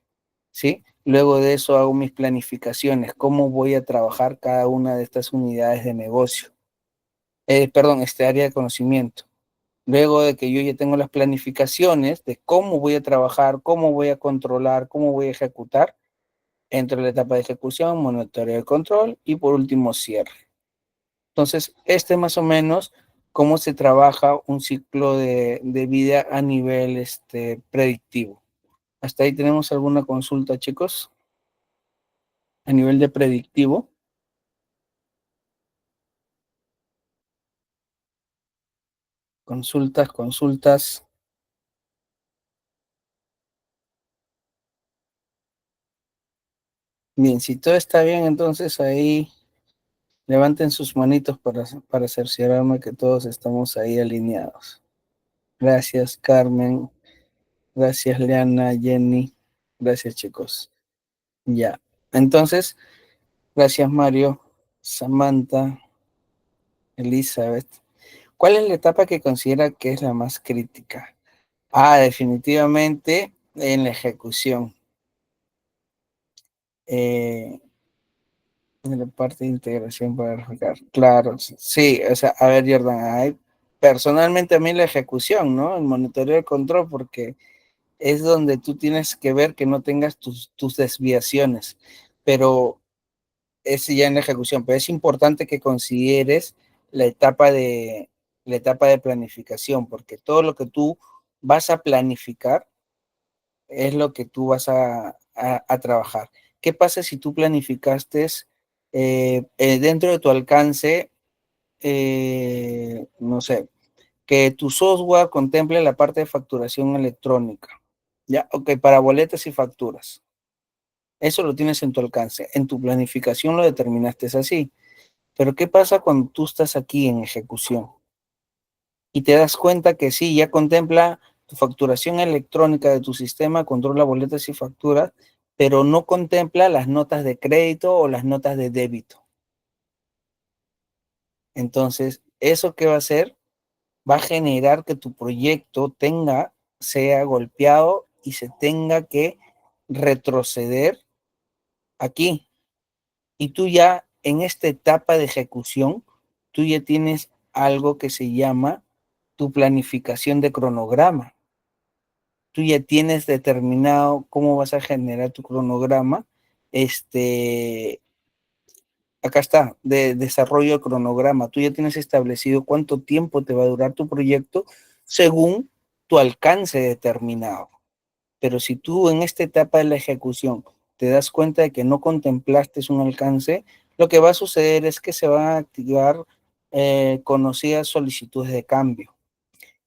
¿sí? Luego de eso hago mis planificaciones, cómo voy a trabajar cada una de estas unidades de negocio. Perdón, este área de conocimiento. Luego de que yo ya tengo las planificaciones de cómo voy a trabajar, cómo voy a controlar, cómo voy a ejecutar, entro en la etapa de ejecución, monitoreo de control y por último cierre. Entonces, este es más o menos cómo se trabaja un ciclo de vida a nivel predictivo. ¿Hasta ahí tenemos alguna consulta, chicos? A nivel de predictivo. Consultas. Bien, si todo está bien, entonces ahí levanten sus manitos para cerciorarme que todos estamos ahí alineados. Gracias, Carmen. Gracias, Leana, Jenny. Gracias, chicos. Ya. Entonces, gracias, Mario, Samantha, Elizabeth. ¿Cuál es la etapa que considera que es la más crítica? Ah, definitivamente en la ejecución. En la parte de integración para verificar. Claro, sí, o sea, a ver, Jordan, hay, personalmente a mí la ejecución, ¿no? El monitoreo de control, porque es donde tú tienes que ver que no tengas tus desviaciones, pero es ya en la ejecución, pero es importante que consideres la etapa la etapa de planificación, porque todo lo que tú vas a planificar es lo que tú vas a trabajar. ¿Qué pasa si tú planificaste dentro de tu alcance, no sé, que tu software contemple la parte de facturación electrónica? Ya, ok, para boletas y facturas. Eso lo tienes en tu alcance. En tu planificación lo determinaste así. Pero ¿qué pasa cuando tú estás aquí en ejecución? Y te das cuenta que sí, ya contempla tu facturación electrónica de tu sistema, controla boletas y facturas, pero no contempla las notas de crédito o las notas de débito. Entonces, ¿eso qué va a hacer? Va a generar que tu proyecto sea golpeado y se tenga que retroceder aquí. Y tú ya en esta etapa de ejecución tú ya tienes algo que se llama tu planificación de cronograma. Tú ya tienes determinado cómo vas a generar tu cronograma. Acá está, de desarrollo de cronograma. Tú ya tienes establecido cuánto tiempo te va a durar tu proyecto según tu alcance determinado. Pero si tú en esta etapa de la ejecución te das cuenta de que no contemplaste un alcance, lo que va a suceder es que se van a activar conocidas solicitudes de cambio.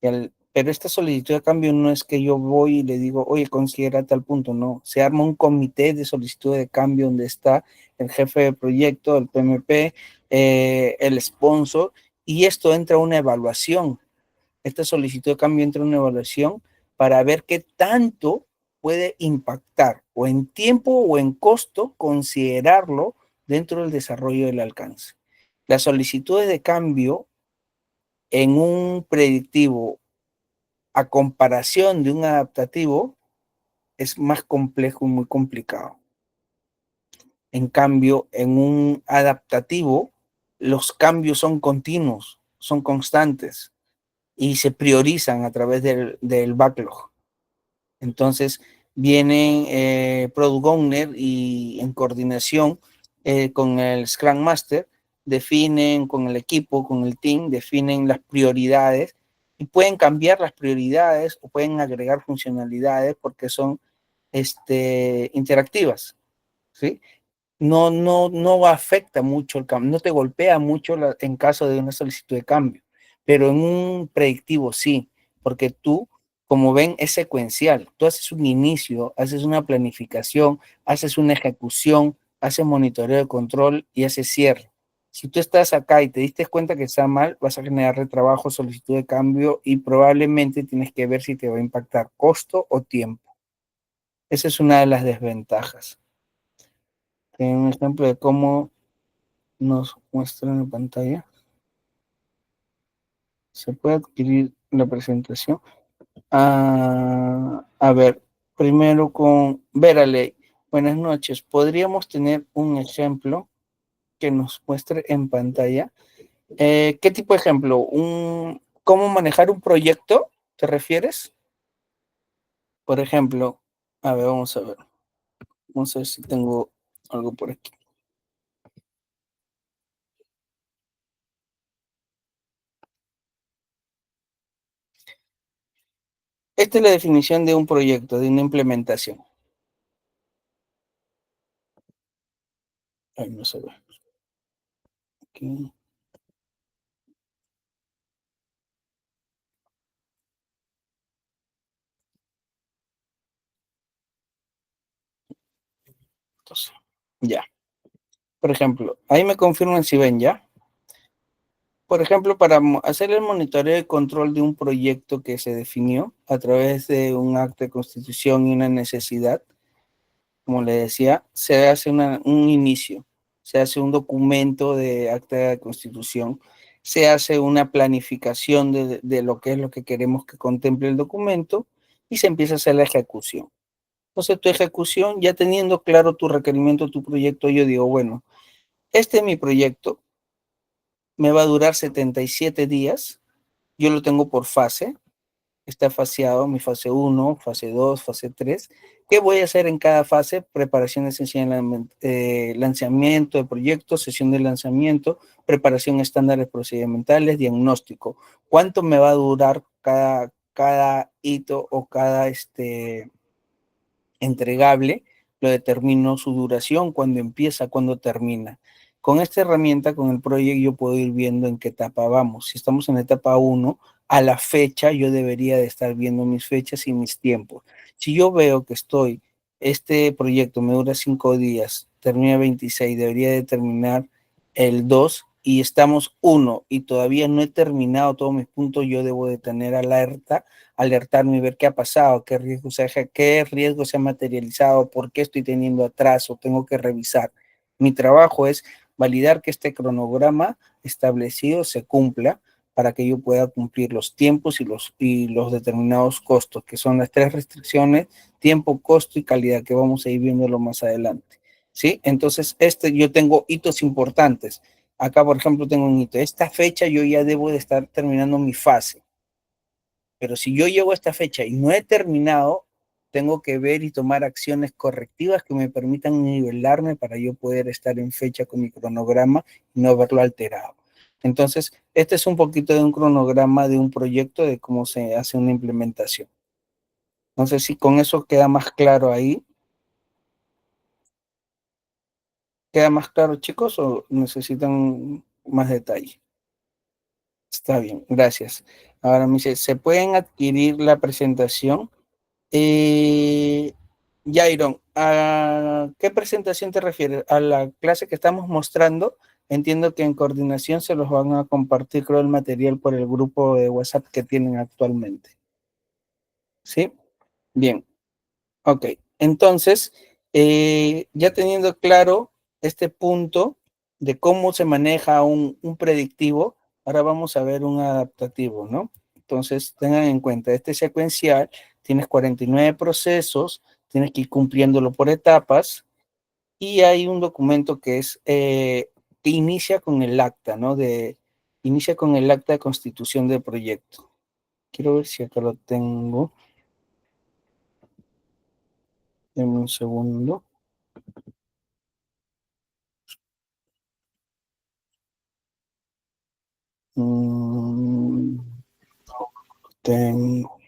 Pero esta solicitud de cambio no es que yo voy y le digo, oye, considera tal punto, no. Se arma un comité de solicitud de cambio donde está el jefe de proyecto, el PMP, el sponsor, y esto entra a una evaluación. Esta solicitud de cambio entra a una evaluación para ver qué tanto puede impactar, o en tiempo o en costo, considerarlo dentro del desarrollo del alcance. Las solicitudes de cambio en un predictivo a comparación de un adaptativo es más complejo y muy complicado. En cambio, en un adaptativo, los cambios son continuos, son constantes y se priorizan a través del backlog. Entonces, vienen Product Owner y en coordinación con el Scrum Master, definen con el equipo, con el team, definen las prioridades y pueden cambiar las prioridades o pueden agregar funcionalidades porque son interactivas, ¿sí? No afecta mucho el cambio, no te golpea mucho en caso de una solicitud de cambio, pero en un predictivo sí, porque tú, como ven, es secuencial. Tú haces un inicio, haces una planificación, haces una ejecución, haces monitoreo de control y haces cierre. Si tú estás acá y te diste cuenta que está mal, vas a generar retrabajo, solicitud de cambio y probablemente tienes que ver si te va a impactar costo o tiempo. Esa es una de las desventajas. Un ejemplo de cómo nos muestra en la pantalla. Se puede adquirir la presentación. A ver, primero con Veraley. Buenas noches. ¿Podríamos tener un ejemplo que nos muestre en pantalla? ¿Qué tipo de ejemplo? ¿Cómo manejar un proyecto? ¿Te refieres? Por ejemplo, a ver, vamos a ver. Vamos a ver si tengo algo por aquí. Esta es la definición de un proyecto, de una implementación. Ay, no se ve. Aquí. Entonces, ya. Por ejemplo, ahí me confirman si ven ya. Por ejemplo, para hacer el monitoreo y control de un proyecto que se definió a través de un acto de constitución y una necesidad, como le decía, se hace un inicio, se hace un documento de acta de constitución, se hace una planificación de lo que es lo que queremos que contemple el documento y se empieza a hacer la ejecución. Entonces, tu ejecución, ya teniendo claro tu requerimiento, tu proyecto, yo digo, bueno, este es mi proyecto, me va a durar 77 días, yo lo tengo por fase, está faseado, mi fase 1, fase 2, fase 3. ¿Qué voy a hacer en cada fase? Preparación esencial, lanzamiento de proyectos, sesión de lanzamiento, preparación estándares procedimentales, diagnóstico. ¿Cuánto me va a durar cada hito o cada entregable? Lo determino su duración, cuándo empieza, cuándo termina. Con esta herramienta, con el proyecto, yo puedo ir viendo en qué etapa vamos. Si estamos en la etapa 1, a la fecha yo debería de estar viendo mis fechas y mis tiempos. Si yo veo que este proyecto me dura 5 días, termina 26, debería de terminar el 2 y estamos 1 y todavía no he terminado todos mis puntos, yo debo de tener alertarme y ver qué ha pasado, qué riesgo se ha materializado, por qué estoy teniendo atraso, tengo que revisar. Mi trabajo es validar que este cronograma establecido se cumpla para que yo pueda cumplir los tiempos y los determinados costos, que son las 3 restricciones: tiempo, costo y calidad, que vamos a ir viéndolo más adelante. ¿Sí? Entonces, yo tengo hitos importantes. Acá, por ejemplo, tengo un hito. Esta fecha yo ya debo de estar terminando mi fase. Pero si yo llego a esta fecha y no he terminado, tengo que ver y tomar acciones correctivas que me permitan nivelarme para yo poder estar en fecha con mi cronograma y no verlo alterado. Entonces, este es un poquito de un cronograma de un proyecto de cómo se hace una implementación. No sé si con eso queda más claro ahí. ¿Queda más claro, chicos, o necesitan más detalle? Está bien, gracias. Ahora me dice, ¿se pueden adquirir la presentación? Eh, Jairon, ¿a qué presentación te refieres? ¿A la clase que estamos mostrando? Entiendo que en coordinación se los van a compartir, creo, el material por el grupo de WhatsApp que tienen actualmente. ¿Sí? Bien. Ok, entonces, ya teniendo claro este punto de cómo se maneja un predictivo, ahora vamos a ver un adaptativo, ¿no? Entonces, tengan en cuenta, este secuencial, tienes 49 procesos, tienes que ir cumpliéndolo por etapas, y hay un documento que inicia con el acta, ¿no? Inicia con el acta de constitución del proyecto. Quiero ver si acá lo tengo. Denme un segundo. Mm, tengo,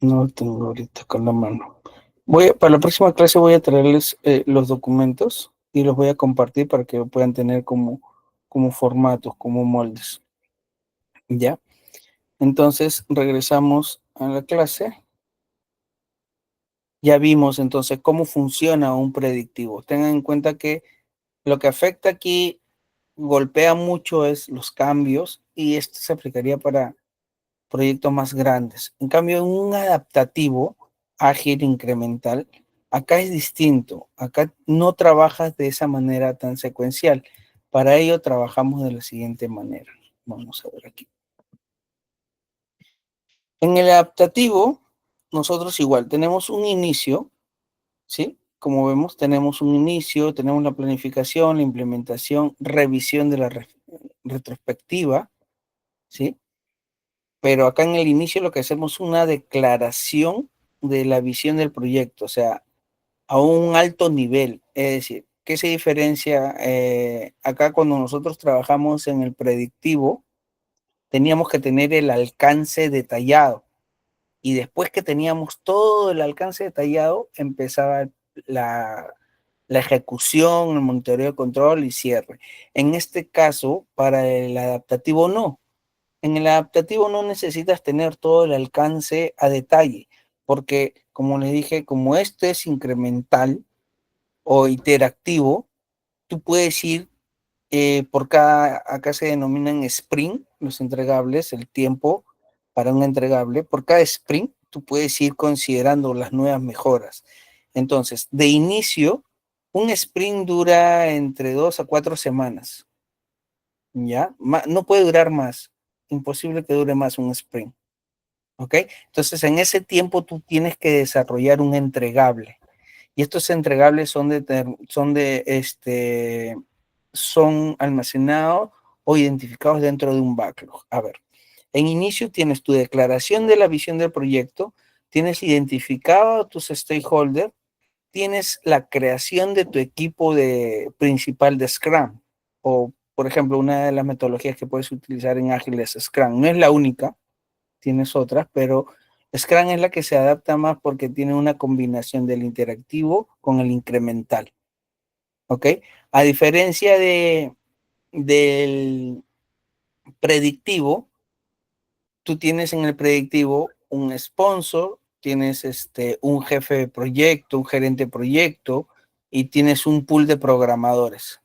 no lo tengo ahorita con la mano. Para la próxima clase voy a traerles los documentos y los voy a compartir para que lo puedan tener como formatos, como moldes. ¿Ya? Entonces regresamos a la clase. Ya vimos entonces cómo funciona un predictivo. Tengan en cuenta que lo que afecta aquí, golpea mucho es los cambios, y esto se aplicaría para proyectos más grandes. En cambio, en un adaptativo ágil incremental, acá es distinto. Acá no trabajas de esa manera tan secuencial. Para ello trabajamos de la siguiente manera. Vamos a ver aquí. En el adaptativo, nosotros igual tenemos un inicio, ¿sí? Como vemos, tenemos un inicio, tenemos la planificación, la implementación, revisión de la retrospectiva, ¿sí? Pero acá en el inicio lo que hacemos es una declaración de la visión del proyecto, o sea, a un alto nivel. Es decir, ¿qué se diferencia? Acá cuando nosotros trabajamos en el predictivo, teníamos que tener el alcance detallado, y después que teníamos todo el alcance detallado, empezaba la, la ejecución, el monitoreo, control y cierre. En este caso, para el adaptativo no. En el adaptativo no necesitas tener todo el alcance a detalle, porque como les dije, como esto es incremental o interactivo, tú puedes ir por acá se denominan sprint, los entregables, el tiempo para un entregable, por cada sprint tú puedes ir considerando las nuevas mejoras. Entonces, de inicio, un sprint dura entre 2 a 4 semanas, ¿ya? No puede durar más, imposible que dure más un sprint, ¿ok? Entonces, en ese tiempo tú tienes que desarrollar un entregable, y estos entregables son almacenados o identificados dentro de un backlog. A ver, en inicio tienes tu declaración de la visión del proyecto, tienes identificado a tus stakeholders, tienes la creación de tu equipo principal de Scrum, o por ejemplo, una de las metodologías que puedes utilizar en Ágil es Scrum. No es la única, tienes otras, pero Scrum es la que se adapta más porque tiene una combinación del interactivo con el incremental, ¿ok? A diferencia del predictivo, tú tienes en el predictivo un sponsor, tienes un jefe de proyecto, un gerente de proyecto, y tienes un pool de programadores,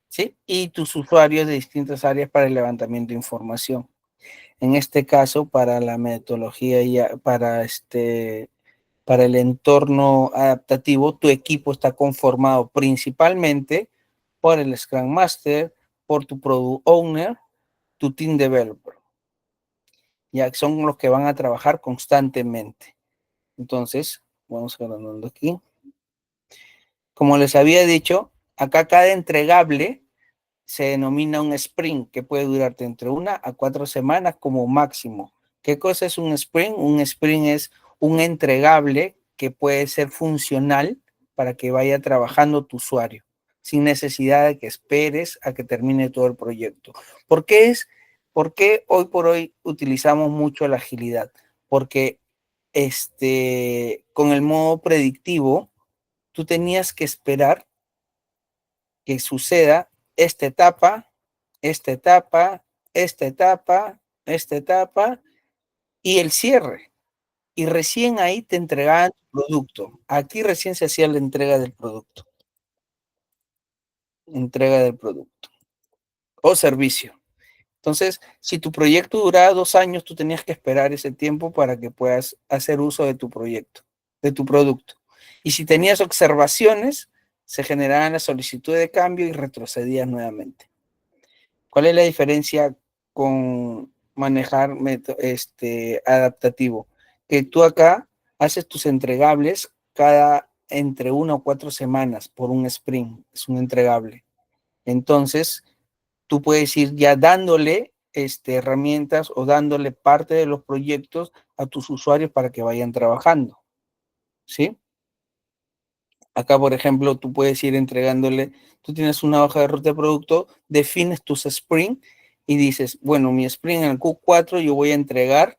¿sí? Y tus usuarios de distintas áreas para el levantamiento de información. En este caso, para la metodología y para el entorno adaptativo, tu equipo está conformado principalmente por el Scrum Master, por tu Product Owner, tu Team Developer. Ya son los que van a trabajar constantemente. Entonces, vamos agrandando aquí. Como les había dicho, acá cada entregable se denomina un sprint, que puede durarte entre 1 a 4 semanas como máximo. ¿Qué cosa es un sprint? Un sprint es un entregable que puede ser funcional para que vaya trabajando tu usuario, sin necesidad de que esperes a que termine todo el proyecto. ¿Por qué hoy por hoy utilizamos mucho la agilidad? Porque con el modo predictivo, tú tenías que esperar que suceda esta etapa, esta etapa, esta etapa, esta etapa y el cierre. Y recién ahí te entregaban tu producto. Aquí recién se hacía la entrega del producto. Entrega del producto o servicio. Entonces, si tu proyecto duraba 2 años, tú tenías que esperar ese tiempo para que puedas hacer uso de tu proyecto, de tu producto. Y si tenías observaciones, se generaban la solicitud de cambio y retrocedías nuevamente. ¿Cuál es la diferencia con manejar adaptativo? Que tú acá haces tus entregables cada entre 1 o 4 semanas por un sprint, es un entregable. Entonces, tú puedes ir ya dándole herramientas o dándole parte de los proyectos a tus usuarios para que vayan trabajando, ¿sí? Acá, por ejemplo, tú puedes ir entregándole, tú tienes una hoja de ruta de producto, defines tus sprint y dices, bueno, mi sprint en el Q4 yo voy a entregar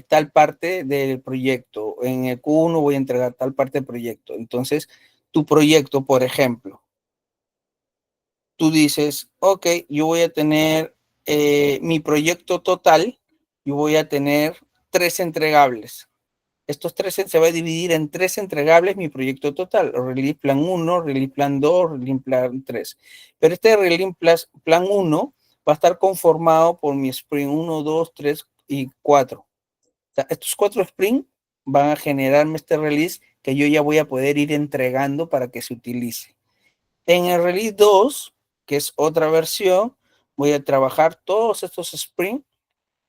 tal parte del proyecto, en el Q1 voy a entregar tal parte del proyecto. Entonces, tu proyecto, por ejemplo, tú dices, ok, yo voy a tener mi proyecto total, yo voy a tener 3 entregables. Estos tres se va a dividir en 3 entregables mi proyecto total, Release Plan 1, Release Plan 2, Release Plan 3. Pero este Release Plan 1 va a estar conformado por mi sprint 1, 2, 3 y 4. O sea, estos 4 sprints van a generarme este release que yo ya voy a poder ir entregando para que se utilice. En el Release 2, que es otra versión, voy a trabajar todos estos sprints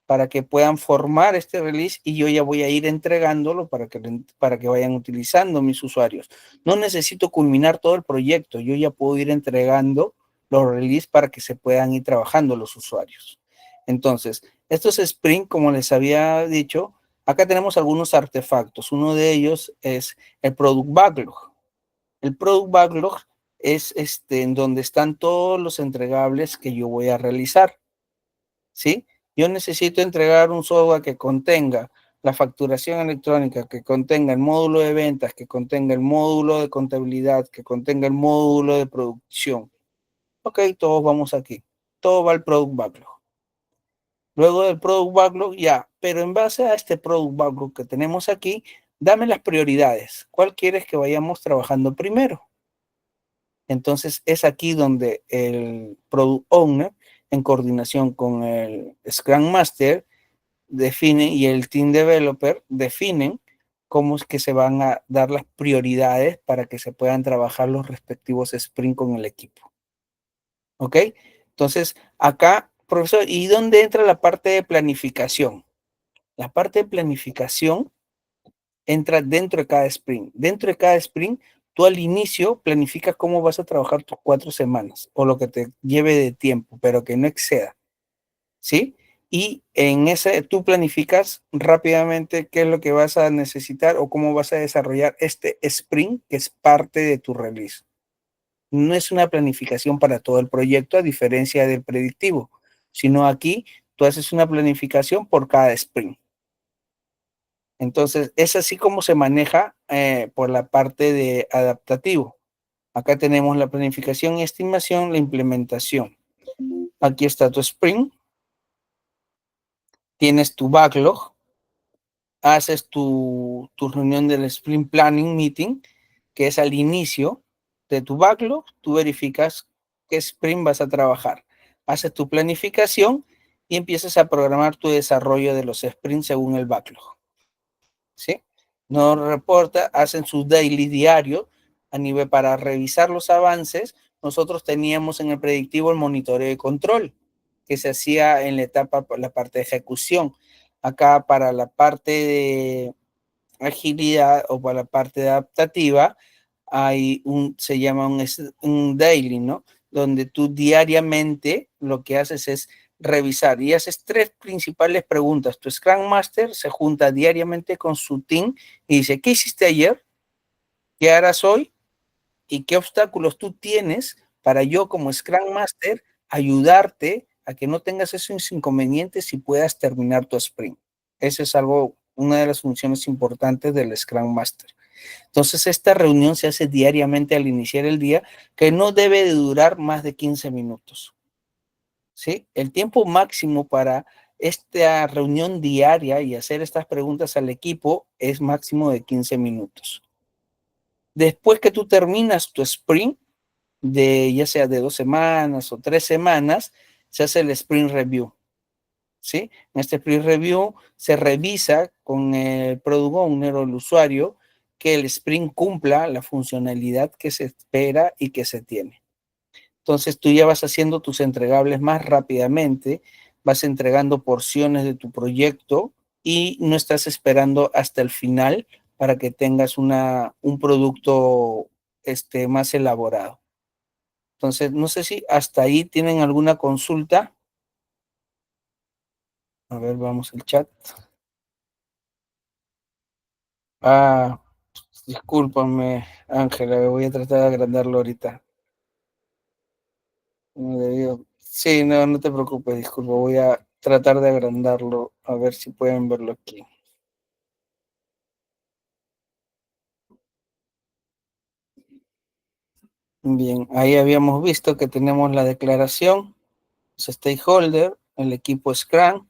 para que puedan formar este release y yo ya voy a ir entregándolo para que vayan utilizando mis usuarios. No necesito culminar todo el proyecto, yo ya puedo ir entregando los releases para que se puedan ir trabajando los usuarios. Entonces, estos sprints, como les había dicho, acá tenemos algunos artefactos. Uno de ellos es el Product Backlog. El Product Backlog es en donde están todos los entregables que yo voy a realizar. ¿Sí? Yo necesito entregar un software que contenga la facturación electrónica, que contenga el módulo de ventas, que contenga el módulo de contabilidad, que contenga el módulo de producción. Ok, todos vamos aquí. Todo va al Product Backlog. Luego del Product Backlog, ya, pero en base a este Product Backlog que tenemos aquí, dame las prioridades. ¿Cuál quieres que vayamos trabajando primero? Entonces es aquí donde el Product Owner, en coordinación con el Scrum Master, define y el Team Developer definen cómo es que se van a dar las prioridades para que se puedan trabajar los respectivos sprint con el equipo. ¿Ok? Entonces, acá, profesor, ¿y dónde entra la parte de planificación? La parte de planificación entra dentro de cada sprint. Dentro de cada sprint, tú al inicio planificas cómo vas a trabajar tus 4 semanas o lo que te lleve de tiempo, pero que no exceda, ¿sí? Y en ese tú planificas rápidamente qué es lo que vas a necesitar o cómo vas a desarrollar este sprint que es parte de tu release. No es una planificación para todo el proyecto a diferencia del predictivo, sino aquí tú haces una planificación por cada sprint. Entonces, es así como se maneja por la parte de adaptativo. Acá tenemos la planificación y estimación, la implementación. Aquí está tu sprint, tienes tu backlog, haces tu reunión del sprint planning meeting, que es al inicio de tu backlog, tú verificas qué sprint vas a trabajar. Haces tu planificación y empiezas a programar tu desarrollo de los sprints según el backlog. ¿Sí? Nos reporta, hacen su daily diario a nivel para revisar los avances. Nosotros teníamos en el predictivo el monitoreo de control que se hacía en la etapa, la parte de ejecución. Acá para la parte de agilidad o para la parte adaptativa, se llama un daily, ¿no? Donde tú diariamente lo que haces es revisar y haces tres principales preguntas. Tu Scrum Master se junta diariamente con su team y dice, ¿qué hiciste ayer? ¿Qué harás hoy? ¿Y qué obstáculos tú tienes para yo como Scrum Master ayudarte a que no tengas esos inconvenientes y puedas terminar tu sprint? Eso es algo, una de las funciones importantes del Scrum Master. Entonces, esta reunión se hace diariamente al iniciar el día, que no debe de durar más de 15 minutos. ¿Sí? El tiempo máximo para esta reunión diaria y hacer estas preguntas al equipo es máximo de 15 minutos. Después que tú terminas tu sprint, ya sea de 2 semanas o 3 semanas, se hace el sprint review. ¿Sí? En este sprint review se revisa con el product owner o el usuario que el sprint cumpla la funcionalidad que se espera y que se tiene. Entonces tú ya vas haciendo tus entregables más rápidamente, vas entregando porciones de tu proyecto y no estás esperando hasta el final para que tengas un producto más elaborado. Entonces, no sé si hasta ahí tienen alguna consulta. A ver, vamos al chat. Ah, discúlpame, Ángela, voy a tratar de agrandarlo ahorita. Sí, no, no te preocupes, disculpa, voy a tratar de agrandarlo, a ver si pueden verlo aquí. Bien, ahí habíamos visto que tenemos la declaración, los stakeholders, el equipo Scrum,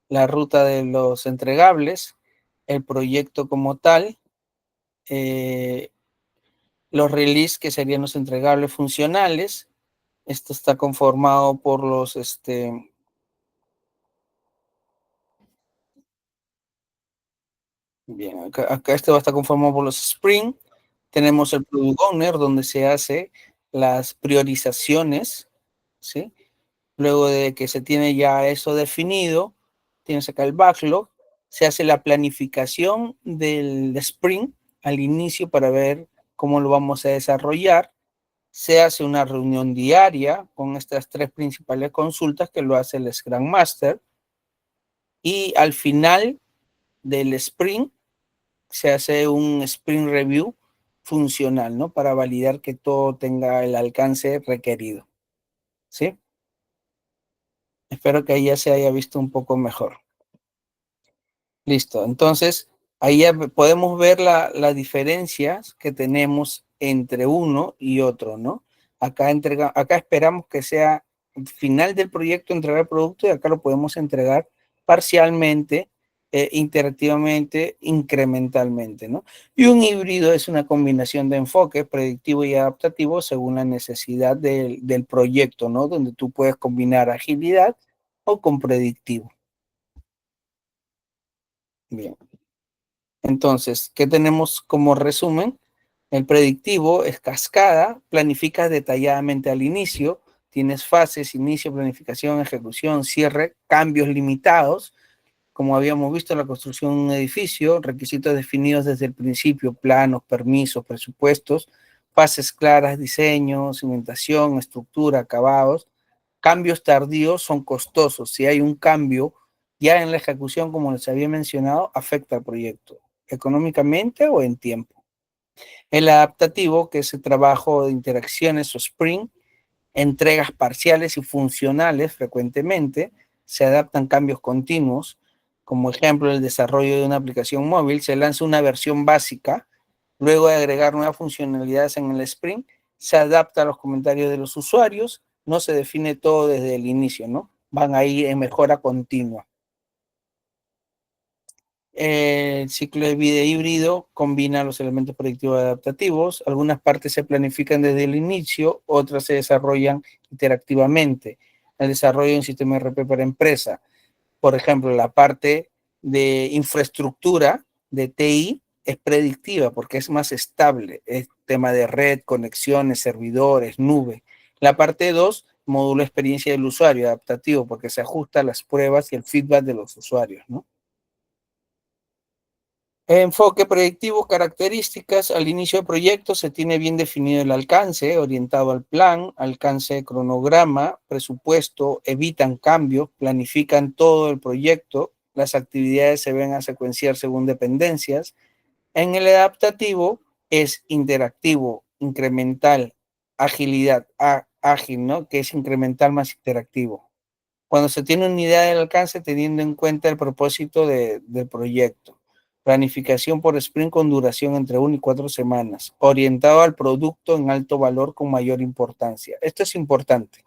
la ruta de los entregables, el proyecto como tal, los release que serían los entregables funcionales. Esto está conformado por los, bien, acá este va a estar conformado por los sprint. Tenemos el product owner donde se hace las priorizaciones, ¿sí? Luego de que se tiene ya eso definido, tienes acá el backlog, se hace la planificación del sprint al inicio para ver cómo lo vamos a desarrollar. Se hace una reunión diaria con estas tres principales consultas que lo hace el Scrum Master y al final del sprint se hace un sprint review funcional, ¿no? Para validar que todo tenga el alcance requerido, ¿sí? Espero que ahí ya se haya visto un poco mejor. Listo, entonces ahí ya podemos ver las diferencias que tenemos entre uno y otro, ¿no? Acá esperamos que sea final del proyecto entregar el producto y acá lo podemos entregar parcialmente, interactivamente, incrementalmente, ¿no? Y un híbrido es una combinación de enfoques predictivo y adaptativo según la necesidad del proyecto, ¿no? Donde tú puedes combinar agilidad o con predictivo. Bien. Entonces, ¿qué tenemos como resumen? El predictivo es cascada, planificas detalladamente al inicio, tienes fases, inicio, planificación, ejecución, cierre, cambios limitados, como habíamos visto en la construcción de un edificio, requisitos definidos desde el principio, planos, permisos, presupuestos, fases claras, diseño, cimentación, estructura, acabados. Cambios tardíos son costosos. Si hay un cambio ya en la ejecución, como les había mencionado, afecta al proyecto, económicamente o en tiempo. El adaptativo, que es el trabajo de interacciones o sprint, entregas parciales y funcionales frecuentemente, se adaptan cambios continuos. Como ejemplo, el desarrollo de una aplicación móvil, se lanza una versión básica, luego de agregar nuevas funcionalidades en el sprint, se adapta a los comentarios de los usuarios, no se define todo desde el inicio, ¿no? Van ahí en mejora continua. El ciclo de vida híbrido combina los elementos predictivos adaptativos. Algunas partes se planifican desde el inicio, otras se desarrollan interactivamente. El desarrollo de un sistema RP para empresa. Por ejemplo, la parte de infraestructura de TI es predictiva porque es más estable. Es tema de red, conexiones, servidores, nube. La parte 2, módulo experiencia del usuario, adaptativo, porque se ajusta a las pruebas y el feedback de los usuarios, ¿no? Enfoque predictivo, características. Al inicio del proyecto se tiene bien definido el alcance, orientado al plan, alcance de cronograma, presupuesto, evitan cambios, planifican todo el proyecto, las actividades se ven a secuenciar según dependencias. En el adaptativo es interactivo, incremental, agilidad, ágil, ¿no? Que es incremental más interactivo. Cuando se tiene una idea del alcance teniendo en cuenta el propósito del proyecto. Planificación por sprint con duración entre 1 y 4 semanas, orientado al producto en alto valor con mayor importancia. Esto es importante.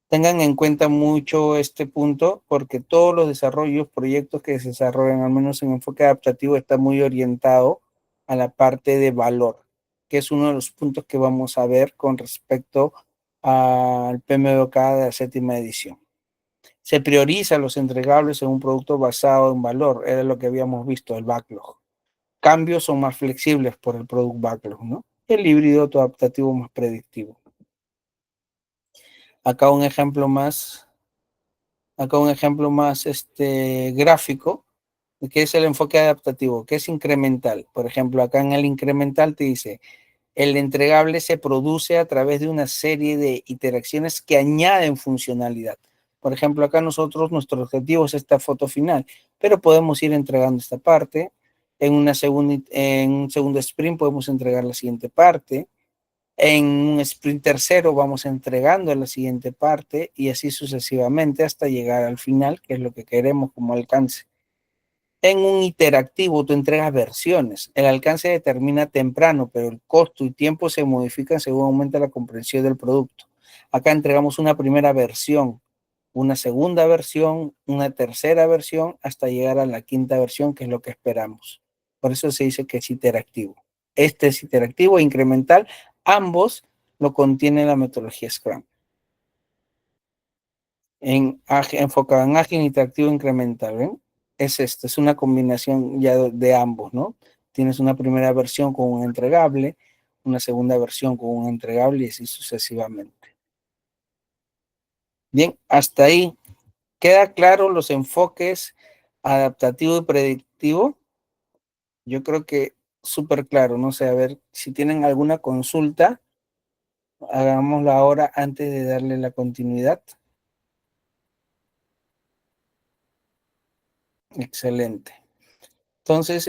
Tengan en cuenta mucho este punto porque todos los desarrollos, proyectos que se desarrollan, al menos en enfoque adaptativo, está muy orientado a la parte de valor, que es uno de los puntos que vamos a ver con respecto al PMBOK de la séptima edición. Se prioriza los entregables en un producto basado en valor, era lo que habíamos visto, el backlog. Cambios son más flexibles por el product backlog, ¿no? El híbrido adaptativo más predictivo. Acá un ejemplo más, gráfico, que es el enfoque adaptativo, que es incremental. Por ejemplo, acá en el incremental te dice, el entregable se produce a través de una serie de iteraciones que añaden funcionalidad. Por ejemplo, acá nosotros, nuestro objetivo es esta foto final, pero podemos ir entregando esta parte. En un segundo sprint podemos entregar la siguiente parte. En un sprint tercero vamos entregando la siguiente parte y así sucesivamente hasta llegar al final, que es lo que queremos como alcance. En un iterativo tú entregas versiones. El alcance determina temprano, pero el costo y tiempo se modifican según aumenta la comprensión del producto. Acá entregamos una primera versión, una segunda versión, una tercera versión, hasta llegar a la quinta versión, que es lo que esperamos. Por eso se dice que es iterativo. Este es iterativo e incremental. Ambos lo contiene la metodología Scrum. Enfocado en ágil, interactivo, incremental, ¿ven? Es una combinación ya de ambos, ¿no? Tienes una primera versión con un entregable, una segunda versión con un entregable y así sucesivamente. Bien, hasta ahí. ¿Queda claro los enfoques adaptativo y predictivo? Yo creo que súper claro, no sé, a ver, si tienen alguna consulta, hagámoslo ahora antes de darle la continuidad. Excelente. Entonces,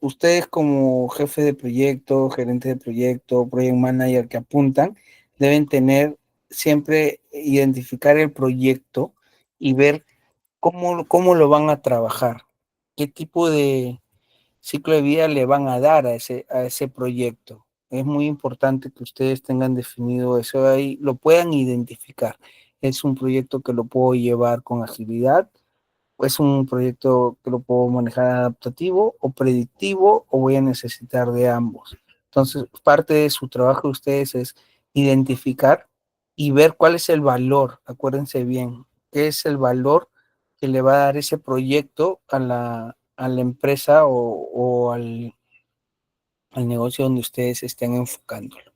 ustedes como jefe de proyecto, gerente de proyecto, project manager que apuntan, deben tener siempre identificar el proyecto y ver cómo lo van a trabajar, qué tipo de ciclo de vida le van a dar a ese proyecto. Es muy importante que ustedes tengan definido eso ahí, lo puedan identificar. Es un proyecto que lo puedo llevar con agilidad, es un proyecto que lo puedo manejar adaptativo o predictivo o voy a necesitar de ambos. Entonces, parte de su trabajo de ustedes es identificar y ver cuál es el valor, acuérdense bien, qué es el valor que le va a dar ese proyecto a la empresa al negocio donde ustedes estén enfocándolo,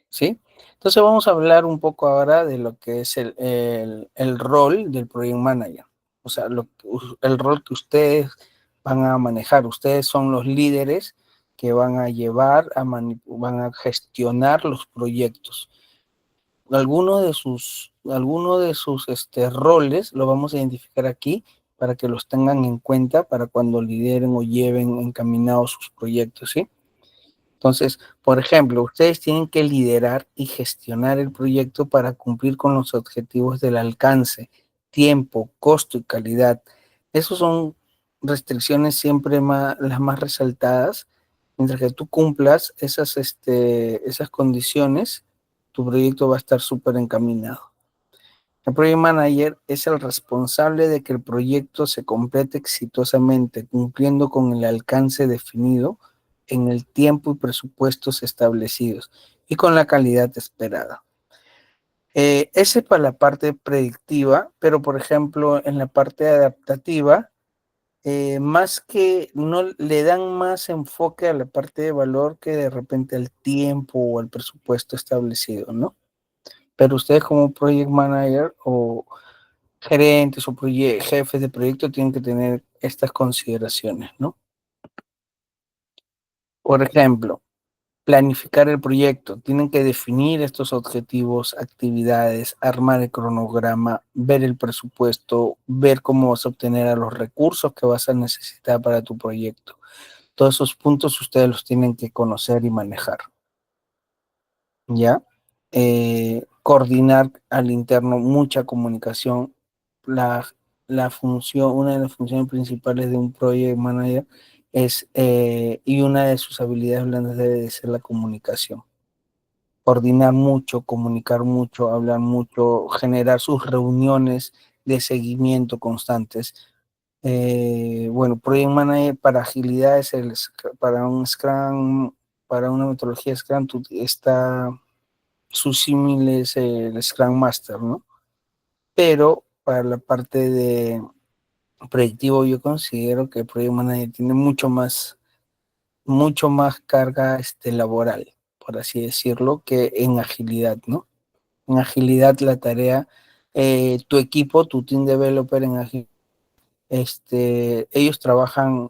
¿sí? Entonces vamos a hablar un poco ahora de lo que es el rol del Project Manager, o sea, el rol que ustedes van a manejar. Ustedes son los líderes que van a llevar, van a gestionar los proyectos. Algunos de sus roles lo vamos a identificar aquí para que los tengan en cuenta para cuando lideren o lleven encaminados sus proyectos, ¿sí? Entonces, por ejemplo, ustedes tienen que liderar y gestionar el proyecto para cumplir con los objetivos del alcance, tiempo, costo y calidad. Esas son restricciones siempre las más resaltadas. Mientras que tú cumplas esas condiciones, tu proyecto va a estar súper encaminado. El Project Manager es el responsable de que el proyecto se complete exitosamente, cumpliendo con el alcance definido en el tiempo y presupuestos establecidos y con la calidad esperada. Ese es para la parte predictiva, pero por ejemplo en la parte adaptativa, más que no le dan más enfoque a la parte de valor que de repente al tiempo o al presupuesto establecido, ¿no? Pero ustedes como project manager o gerentes o jefes de proyecto tienen que tener estas consideraciones, ¿no? Por ejemplo, planificar el proyecto. Tienen que definir estos objetivos, actividades, armar el cronograma, ver el presupuesto, ver cómo vas a obtener a los recursos que vas a necesitar para tu proyecto. Todos esos puntos ustedes los tienen que conocer y manejar, ¿ya? Coordinar al interno, mucha comunicación. La, la función, una de las funciones principales de un project manager es, y una de sus habilidades blandas debe de ser la comunicación. Coordinar mucho, comunicar mucho, hablar mucho, generar sus reuniones de seguimiento constantes. Bueno, Project Manager para agilidad es para un Scrum, para una metodología Scrum está su símil es el Scrum Master, ¿no? Pero para la parte de predictivo yo considero que el Project Manager tiene mucho más carga laboral, por así decirlo, que en agilidad, ¿no? En agilidad la tarea, tu equipo, tu team developer en agilidad, ellos trabajan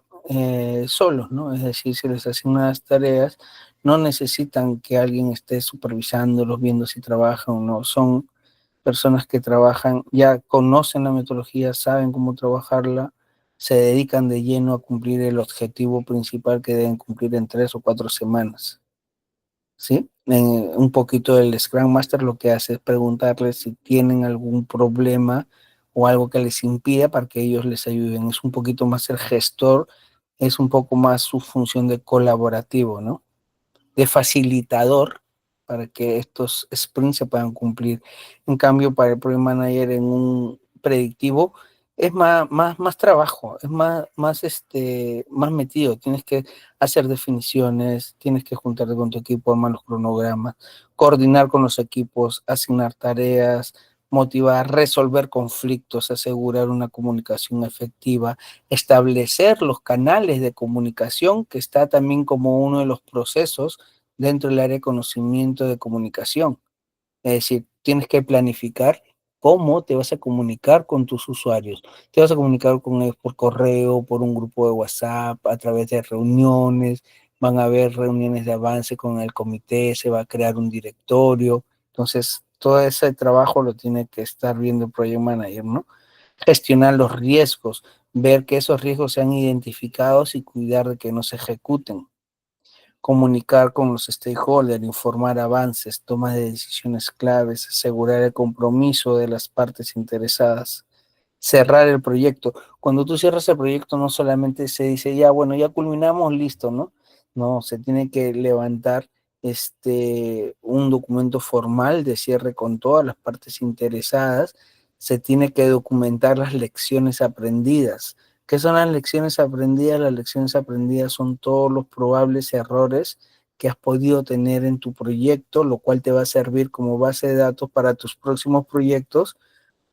solos, ¿no? Es decir, se les asignan las tareas, no necesitan que alguien esté supervisándolos, viendo si trabajan o no. Son personas que trabajan, ya conocen la metodología, saben cómo trabajarla, se dedican de lleno a cumplir el objetivo principal que deben cumplir en 3 o 4 semanas. ¿Sí? Un poquito del Scrum Master lo que hace es preguntarles si tienen algún problema o algo que les impida para que ellos les ayuden. Es un poquito más el gestor, es un poco más su función de colaborativo, ¿no? De facilitador para que estos sprints se puedan cumplir. En cambio, para el Project Manager en un predictivo es más trabajo, es más metido. Tienes que hacer definiciones, tienes que juntarte con tu equipo, armar los cronogramas, coordinar con los equipos, asignar tareas, motivar, resolver conflictos, asegurar una comunicación efectiva, establecer los canales de comunicación, que está también como uno de los procesos dentro del área de conocimiento de comunicación. Es decir, tienes que planificar cómo te vas a comunicar con tus usuarios. Te vas a comunicar con ellos por correo, por un grupo de WhatsApp, a través de reuniones, van a haber reuniones de avance con el comité, se va a crear un directorio. Entonces, todo ese trabajo lo tiene que estar viendo el Project Manager, ¿no? Gestionar los riesgos, ver que esos riesgos sean identificados y cuidar de que no se ejecuten. Comunicar con los stakeholders, informar avances, tomas de decisiones claves, asegurar el compromiso de las partes interesadas, cerrar el proyecto. Cuando tú cierras el proyecto no solamente se dice, ya, bueno, ya culminamos, listo, ¿no? No, se tiene que levantar un documento formal de cierre con todas las partes interesadas, se tiene que documentar las lecciones aprendidas. ¿Qué son las lecciones aprendidas? Las lecciones aprendidas son todos los probables errores que has podido tener en tu proyecto, lo cual te va a servir como base de datos para tus próximos proyectos,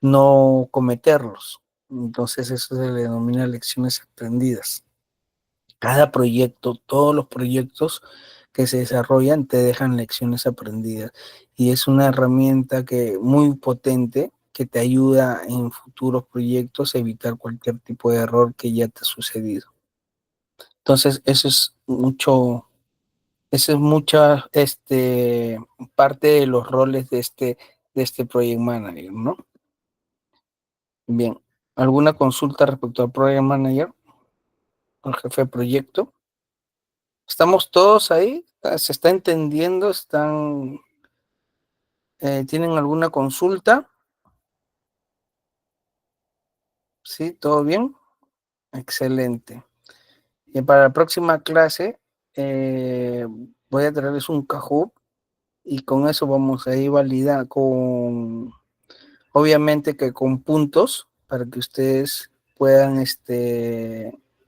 no cometerlos. Entonces eso se le denomina lecciones aprendidas. Cada proyecto, todos los proyectos que se desarrollan te dejan lecciones aprendidas y es una herramienta que muy potente que te ayuda en futuros proyectos a evitar cualquier tipo de error que ya te ha sucedido. Entonces, eso es mucha parte de los roles de este Project Manager, ¿no? Bien, ¿alguna consulta respecto al Project Manager, al jefe de proyecto? ¿Estamos todos ahí? ¿Se está entendiendo? ¿Tienen alguna consulta? ¿Sí? ¿Todo bien? Excelente. Y para la próxima clase voy a traerles un Kahoot y con eso vamos a ir validar obviamente que con puntos para que ustedes puedan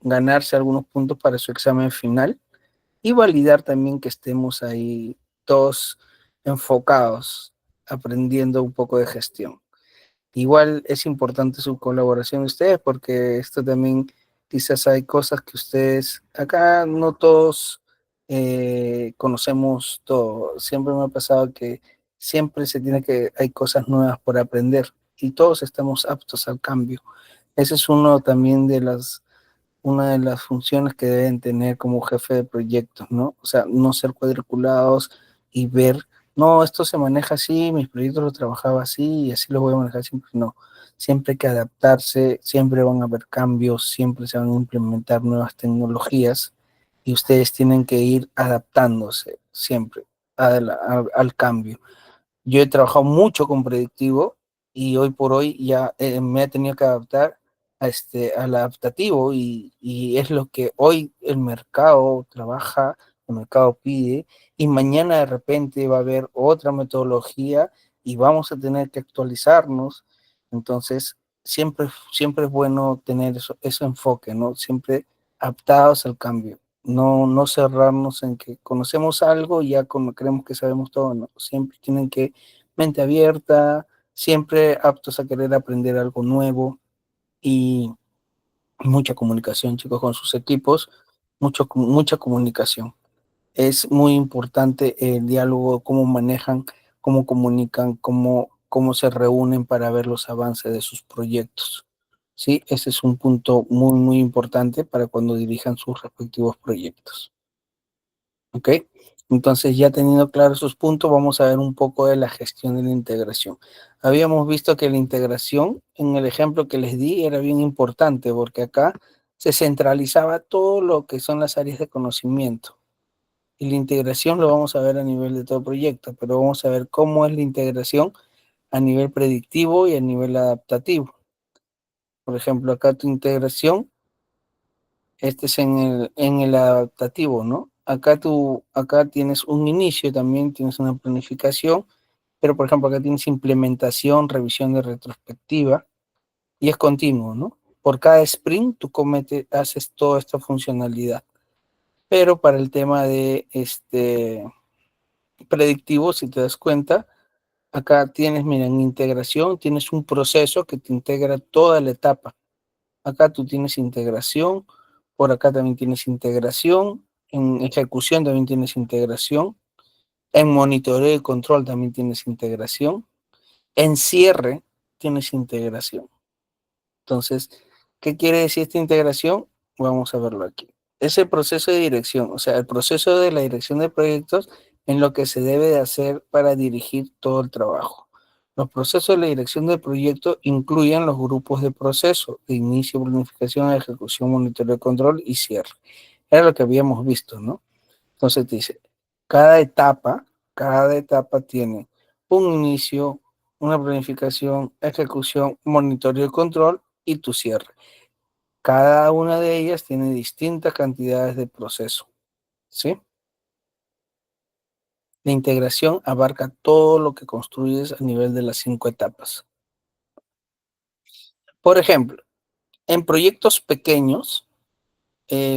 ganarse algunos puntos para su examen final y validar también que estemos ahí todos enfocados, aprendiendo un poco de gestión. Igual es importante su colaboración de ustedes porque esto también quizás hay cosas que ustedes, acá no todos conocemos todo. Siempre me ha pasado que siempre hay cosas nuevas por aprender y todos estamos aptos al cambio. Ese es uno también una de las funciones que deben tener como jefe de proyectos, ¿no? O sea, no ser cuadriculados y ver, no, esto se maneja así, mis proyectos los trabajaba así y así los voy a manejar siempre. No, siempre hay que adaptarse, siempre van a haber cambios, siempre se van a implementar nuevas tecnologías y ustedes tienen que ir adaptándose siempre al cambio. Yo he trabajado mucho con predictivo y hoy por hoy ya me he tenido que adaptar al adaptativo y es lo que hoy el mercado trabaja, el mercado pide y mañana de repente va a haber otra metodología y vamos a tener que actualizarnos. Entonces, siempre es bueno tener ese enfoque, ¿no? Siempre adaptados al cambio. No cerrarnos en que conocemos algo y ya creemos que sabemos todo, no. Siempre tienen que mente abierta, siempre aptos a querer aprender algo nuevo y mucha comunicación, chicos, con sus equipos, mucha comunicación. Es muy importante el diálogo, cómo manejan, cómo comunican, cómo se reúnen para ver los avances de sus proyectos. Sí, ese es un punto muy importante para cuando dirijan sus respectivos proyectos. ¿Ok? Entonces, ya teniendo claros esos puntos, vamos a ver un poco de la gestión de la integración. Habíamos visto que la integración, en el ejemplo que les di, era bien importante porque acá se centralizaba todo lo que son las áreas de conocimiento. Y la integración lo vamos a ver a nivel de todo proyecto, pero vamos a ver cómo es la integración a nivel predictivo y a nivel adaptativo. Por ejemplo, acá tu integración, este es en el adaptativo, ¿no? Acá tienes un inicio, también tienes una planificación, pero por ejemplo acá tienes implementación, revisión de retrospectiva y es continuo, ¿no? Por cada sprint tú haces toda esta funcionalidad. Pero para el tema de predictivo, si te das cuenta, acá tienes, mira, en integración tienes un proceso que te integra toda la etapa. Acá tú tienes integración, por acá también tienes integración, en ejecución también tienes integración, en monitoreo y control también tienes integración, en cierre tienes integración. Entonces, ¿qué quiere decir esta integración? Vamos a verlo aquí. Es el proceso de dirección, o sea, el proceso de la dirección de proyectos en lo que se debe de hacer para dirigir todo el trabajo. Los procesos de la dirección de proyecto incluyen los grupos de proceso, de inicio, planificación, ejecución, monitoreo, control y cierre. Era lo que habíamos visto, ¿no? Entonces te dice, cada etapa tiene un inicio, una planificación, ejecución, monitoreo y control y tu cierre. Cada una de ellas tiene distintas cantidades de proceso, ¿sí? La integración abarca todo lo que construyes a nivel de las 5 etapas. Por ejemplo, en proyectos pequeños,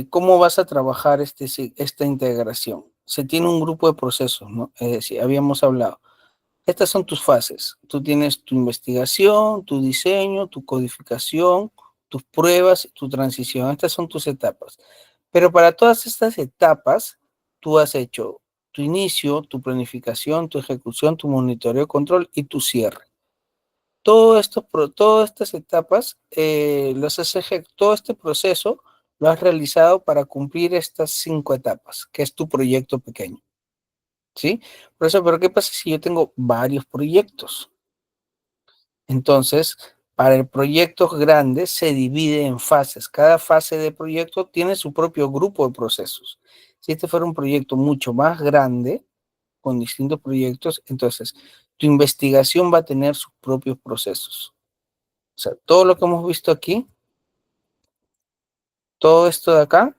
¿cómo vas a trabajar esta integración? Se tiene un grupo de procesos, ¿no? Es decir, habíamos hablado. Estas son tus fases. Tú tienes tu investigación, tu diseño, tu codificación, tus pruebas, tu transición. Estas son tus etapas. Pero para todas estas etapas, tú has hecho tu inicio, tu planificación, tu ejecución, tu monitoreo, control y tu cierre. Todas estas etapas, todo este proceso lo has realizado para cumplir estas 5 etapas, que es tu proyecto pequeño. ¿Sí? Por eso, pero ¿qué pasa si yo tengo varios proyectos? Entonces, para el proyecto grande se divide en fases. Cada fase de proyecto tiene su propio grupo de procesos. Si este fuera un proyecto mucho más grande, con distintos proyectos, entonces tu investigación va a tener sus propios procesos. O sea, todo lo que hemos visto aquí, todo esto de acá,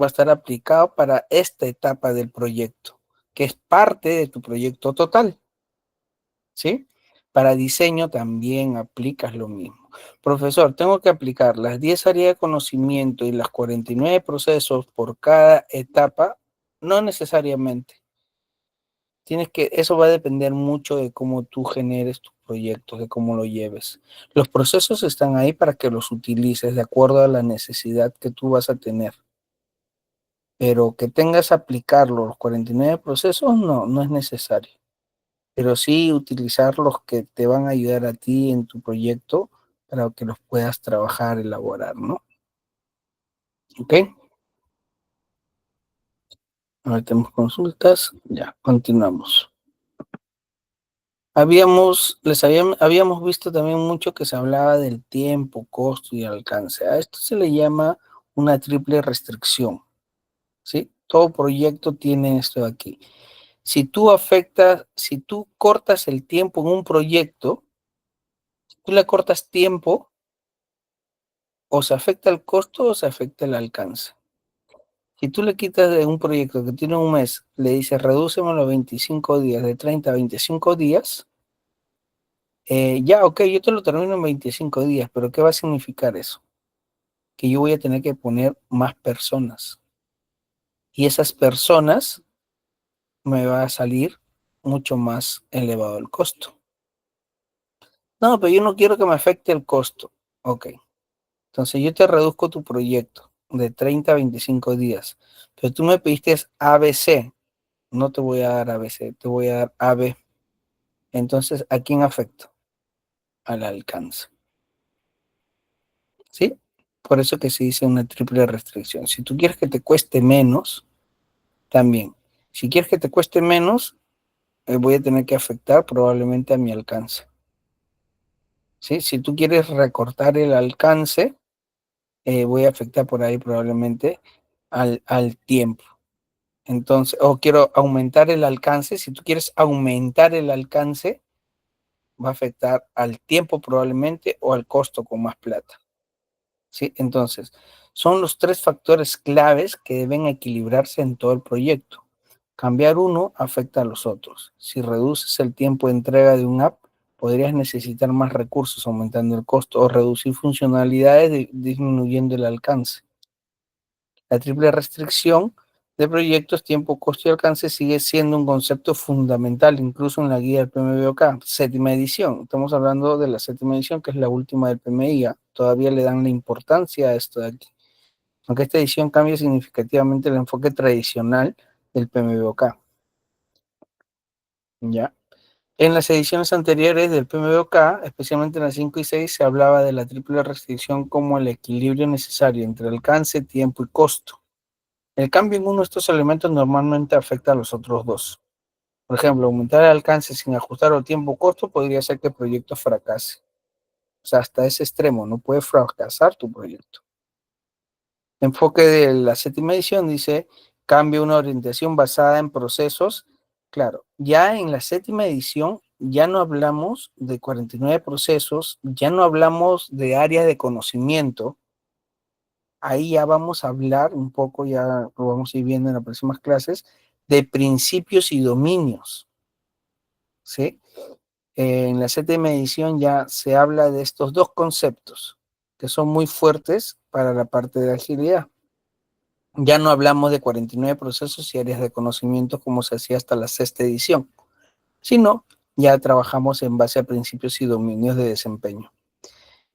va a estar aplicado para esta etapa del proyecto, que es parte de tu proyecto total. ¿Sí? Para diseño también aplicas lo mismo. Profesor, tengo que aplicar las 10 áreas de conocimiento y las 49 procesos por cada etapa. No necesariamente. Eso va a depender mucho de cómo tú generes tus proyectos, de cómo lo lleves. Los procesos están ahí para que los utilices de acuerdo a la necesidad que tú vas a tener. Pero que tengas que aplicarlo los 49 procesos, no es necesario. Pero sí utilizar los que te van a ayudar a ti en tu proyecto para que los puedas trabajar, elaborar, ¿no? ¿Ok? Ahora tenemos consultas. Ya, continuamos. Habíamos visto también mucho que se hablaba del tiempo, costo y alcance. A esto se le llama una triple restricción, ¿sí? Todo proyecto tiene esto de aquí. Si tú cortas el tiempo en un proyecto, tú le cortas tiempo, o se afecta el costo o se afecta el alcance. Si tú le quitas de un proyecto que tiene un mes, le dices redúcemelo a 25 días, de 30 a 25 días, ya, ok, yo te lo termino en 25 días, pero ¿qué va a significar eso? Que yo voy a tener que poner más personas. Y esas personas me va a salir mucho más elevado el costo. No, pero yo no quiero que me afecte el costo. Ok, entonces yo te reduzco tu proyecto de 30 a 25 días, pero tú me pediste ABC, no te voy a dar ABC, te voy a dar AB. Entonces, ¿a quién afecta? Al alcance. ¿Sí? Por eso que se dice una triple restricción. Si tú quieres que te cueste menos, también. Si quieres que te cueste menos, voy a tener que afectar probablemente a mi alcance. ¿Sí? Si tú quieres recortar el alcance, voy a afectar por ahí probablemente al tiempo. Entonces, o quiero aumentar el alcance. Si tú quieres aumentar el alcance, va a afectar al tiempo probablemente o al costo con más plata. ¿Sí? Entonces, son los tres factores claves que deben equilibrarse en todo el proyecto. Cambiar uno afecta a los otros. Si reduces el tiempo de entrega de un app, podrías necesitar más recursos aumentando el costo o reducir funcionalidades disminuyendo el alcance. La triple restricción de proyectos, tiempo, costo y alcance sigue siendo un concepto fundamental, incluso en la guía del PMBOK, séptima edición. Estamos hablando de la séptima edición, que es la última del PMI. Todavía le dan la importancia a esto de aquí. Aunque esta edición cambia significativamente el enfoque tradicional del PMBOK. ¿Ya? En las ediciones anteriores del PMBOK, especialmente en las 5 y 6, se hablaba de la triple restricción como el equilibrio necesario entre alcance, tiempo y costo. El cambio en uno de estos elementos normalmente afecta a los otros dos. Por ejemplo, aumentar el alcance sin ajustar el tiempo-costo podría hacer que el proyecto fracase. O sea, hasta ese extremo, no puede fracasar tu proyecto. Enfoque de la séptima edición dice, cambia una orientación basada en procesos. Claro, ya en la séptima edición ya no hablamos de 49 procesos, ya no hablamos de áreas de conocimiento. Ahí ya vamos a hablar un poco, ya lo vamos a ir viendo en las próximas clases, de principios y dominios, ¿sí? En la séptima edición ya se habla de estos dos conceptos que son muy fuertes para la parte de agilidad. Ya no hablamos de 49 procesos y áreas de conocimiento como se hacía hasta la sexta edición, sino ya trabajamos en base a principios y dominios de desempeño.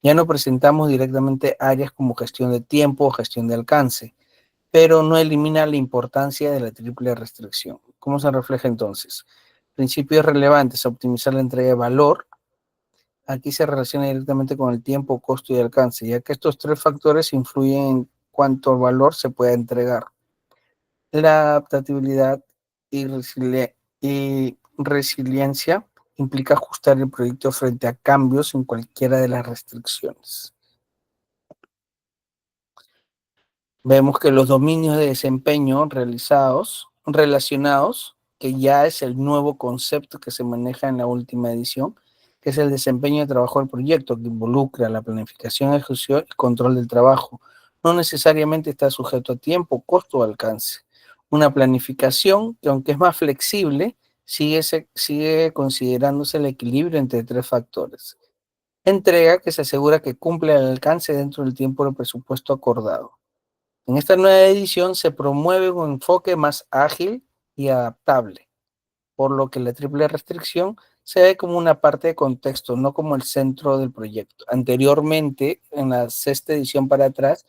Ya no presentamos directamente áreas como gestión de tiempo o gestión de alcance, pero no elimina la importancia de la triple restricción. ¿Cómo se refleja entonces? Principios relevantes: optimizar la entrega de valor. Aquí se relaciona directamente con el tiempo, costo y alcance, ya que estos tres factores influyen en cuánto valor se puede entregar. La adaptabilidad y resiliencia implica ajustar el proyecto frente a cambios en cualquiera de las restricciones. Vemos que los dominios de desempeño relacionados, que ya es el nuevo concepto que se maneja en la última edición, que es el desempeño de trabajo del proyecto, que involucra la planificación, ejecución y control del trabajo. No necesariamente está sujeto a tiempo, costo o alcance. Una planificación que, aunque es más flexible, sigue considerándose el equilibrio entre tres factores. Entrega, que se asegura que cumple el alcance dentro del tiempo del presupuesto acordado. En esta nueva edición se promueve un enfoque más ágil y adaptable, por lo que la triple restricción se ve como una parte de contexto, no como el centro del proyecto. Anteriormente, en la sexta edición para atrás,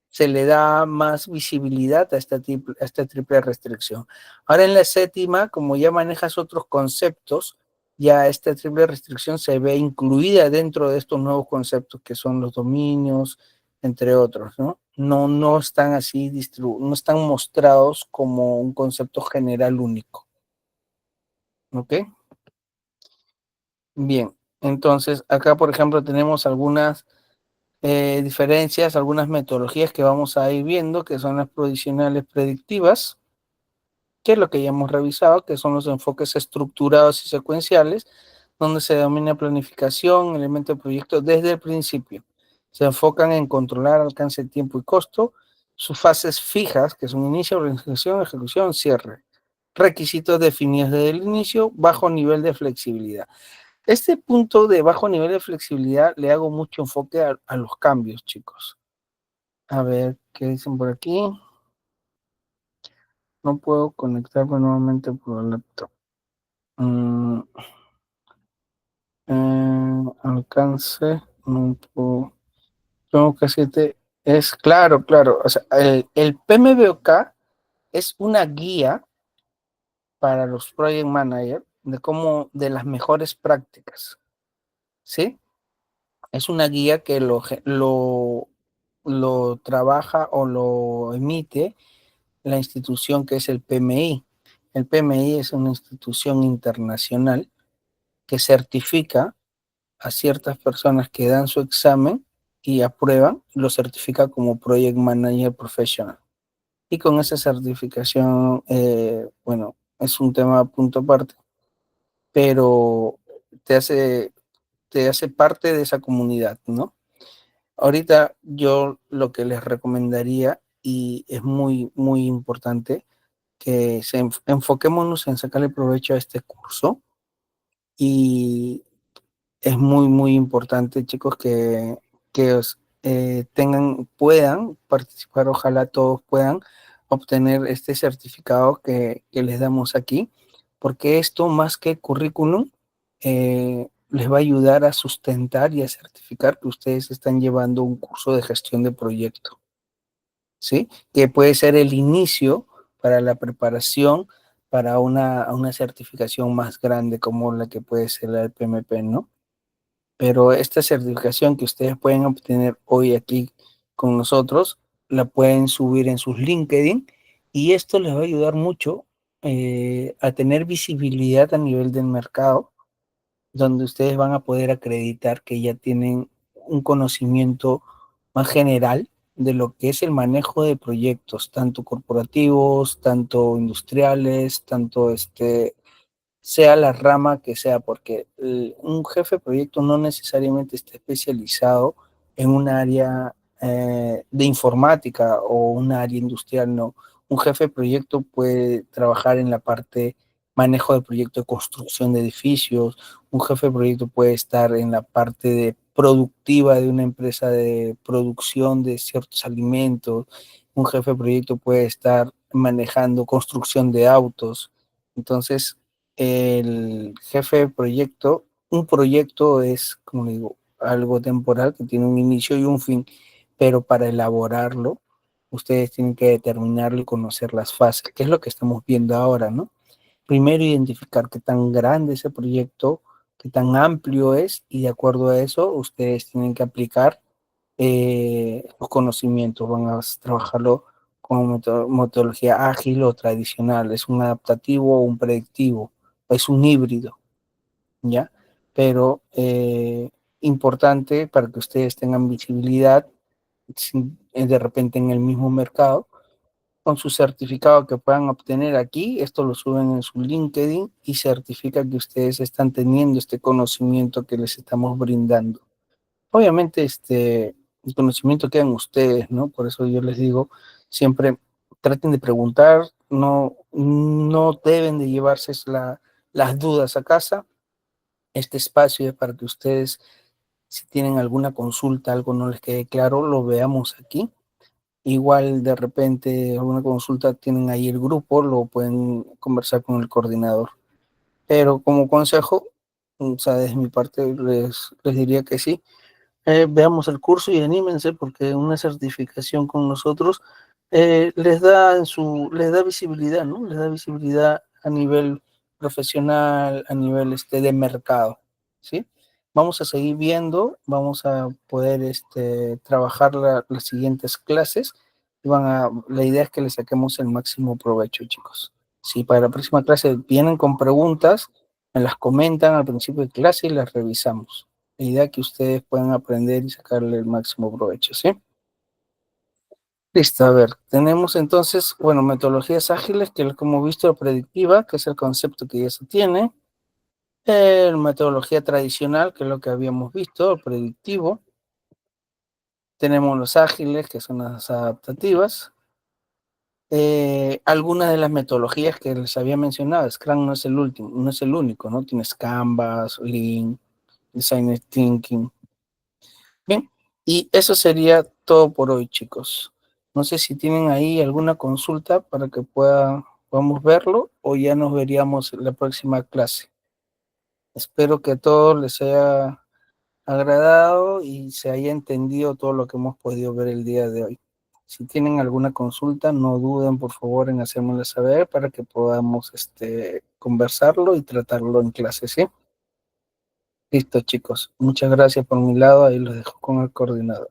se le da más visibilidad a esta triple restricción. Ahora en la séptima, como ya manejas otros conceptos, ya esta triple restricción se ve incluida dentro de estos nuevos conceptos que son los dominios, entre otros, ¿no? no están así no están mostrados como un concepto general único. ¿Ok? Bien, entonces acá, por ejemplo, tenemos algunas diferencias, algunas metodologías que vamos a ir viendo, que son las provisionales predictivas, que es lo que ya hemos revisado, que son los enfoques estructurados y secuenciales, donde se domina planificación, elemento de proyecto desde el principio. Se enfocan en controlar alcance, tiempo y costo, sus fases fijas, que son inicio, organización, ejecución, cierre. Requisitos definidos desde el inicio, bajo nivel de flexibilidad. Este punto de bajo nivel de flexibilidad le hago mucho enfoque a los cambios, chicos. A ver, ¿qué dicen por aquí? No puedo conectarme nuevamente por el laptop. Alcance, no puedo. Tengo que decirte, es claro, claro. O sea, el PMBOK es una guía para los project managers de cómo, de las mejores prácticas, ¿sí? Es una guía que lo trabaja o lo emite la institución que es el PMI. El PMI es una institución internacional que certifica a ciertas personas que dan su examen y aprueban, lo certifica como Project Manager Professional. Y con esa certificación, bueno, es un tema a punto aparte, pero te hace, te hace parte de esa comunidad, ¿no? Ahorita yo lo que les recomendaría, y es muy, muy importante, que enfoquémonos en sacarle provecho a este curso y es muy, muy importante, chicos, que puedan participar, ojalá todos puedan obtener este certificado que les damos aquí, porque esto más que currículum, les va a ayudar a sustentar y a certificar que ustedes están llevando un curso de gestión de proyecto, ¿sí? Que puede ser el inicio para la preparación para una certificación más grande como la que puede ser la del PMP, ¿no? Pero esta certificación que ustedes pueden obtener hoy aquí con nosotros, la pueden subir en sus LinkedIn y esto les va a ayudar mucho a tener visibilidad a nivel del mercado, donde ustedes van a poder acreditar que ya tienen un conocimiento más general de lo que es el manejo de proyectos, tanto corporativos, tanto industriales, tanto sea la rama que sea, porque un jefe de proyecto no necesariamente está especializado en un área de informática o un área industrial, no. Un jefe de proyecto puede trabajar en la parte manejo de proyecto de construcción de edificios, un jefe de proyecto puede estar en la parte de productiva de una empresa de producción de ciertos alimentos, un jefe de proyecto puede estar manejando construcción de autos. Entonces, el jefe de proyecto, un proyecto es, como digo, algo temporal que tiene un inicio y un fin, pero para elaborarlo, ustedes tienen que determinarlo y conocer las fases, que es lo que estamos viendo ahora, ¿no? Primero identificar qué tan grande es el proyecto, qué tan amplio es, y de acuerdo a eso, ustedes tienen que aplicar los conocimientos, van a trabajarlo con metodología ágil o tradicional, es un adaptativo o un predictivo, es un híbrido, ¿ya? Pero importante para que ustedes tengan visibilidad de repente en el mismo mercado, con su certificado que puedan obtener aquí, esto lo suben en su LinkedIn y certifica que ustedes están teniendo este conocimiento que les estamos brindando. Obviamente, el conocimiento queda en ustedes, ¿no? Por eso yo les digo, siempre traten de preguntar, no deben de llevarse las dudas a casa. Este espacio es para que ustedes, si tienen alguna consulta, algo no les quede claro, lo veamos aquí. Igual de repente alguna consulta tienen ahí el grupo, lo pueden conversar con el coordinador. Pero como consejo, o sea, desde mi parte les diría que sí, veamos el curso y anímense porque una certificación con nosotros les da visibilidad, ¿no? Les da visibilidad a nivel profesional, a nivel de mercado, ¿sí? Vamos a seguir viendo, vamos a poder trabajar las siguientes clases. La idea es que le saquemos el máximo provecho, chicos. Si para la próxima clase vienen con preguntas, me las comentan al principio de clase y las revisamos. La idea es que ustedes puedan aprender y sacarle el máximo provecho, ¿sí? Listo, a ver, tenemos entonces, bueno, metodologías ágiles, que es como visto, la predictiva, que es el concepto que ya se tiene. Metodología tradicional, que es lo que habíamos visto, el predictivo. Tenemos los ágiles, que son las adaptativas. Algunas de las metodologías que les había mencionado, Scrum no es el último, no es el único, ¿no? Tienes Canvas, Lean, Design Thinking. Bien, y eso sería todo por hoy, chicos. No sé si tienen ahí alguna consulta para que podamos verlo o ya nos veríamos en la próxima clase. Espero que a todos les haya agradado y se haya entendido todo lo que hemos podido ver el día de hoy. Si tienen alguna consulta, no duden por favor en hacérmela saber para que podamos conversarlo y tratarlo en clase, ¿sí? Listo, chicos. Muchas gracias por mi lado. Ahí los dejo con el coordinador.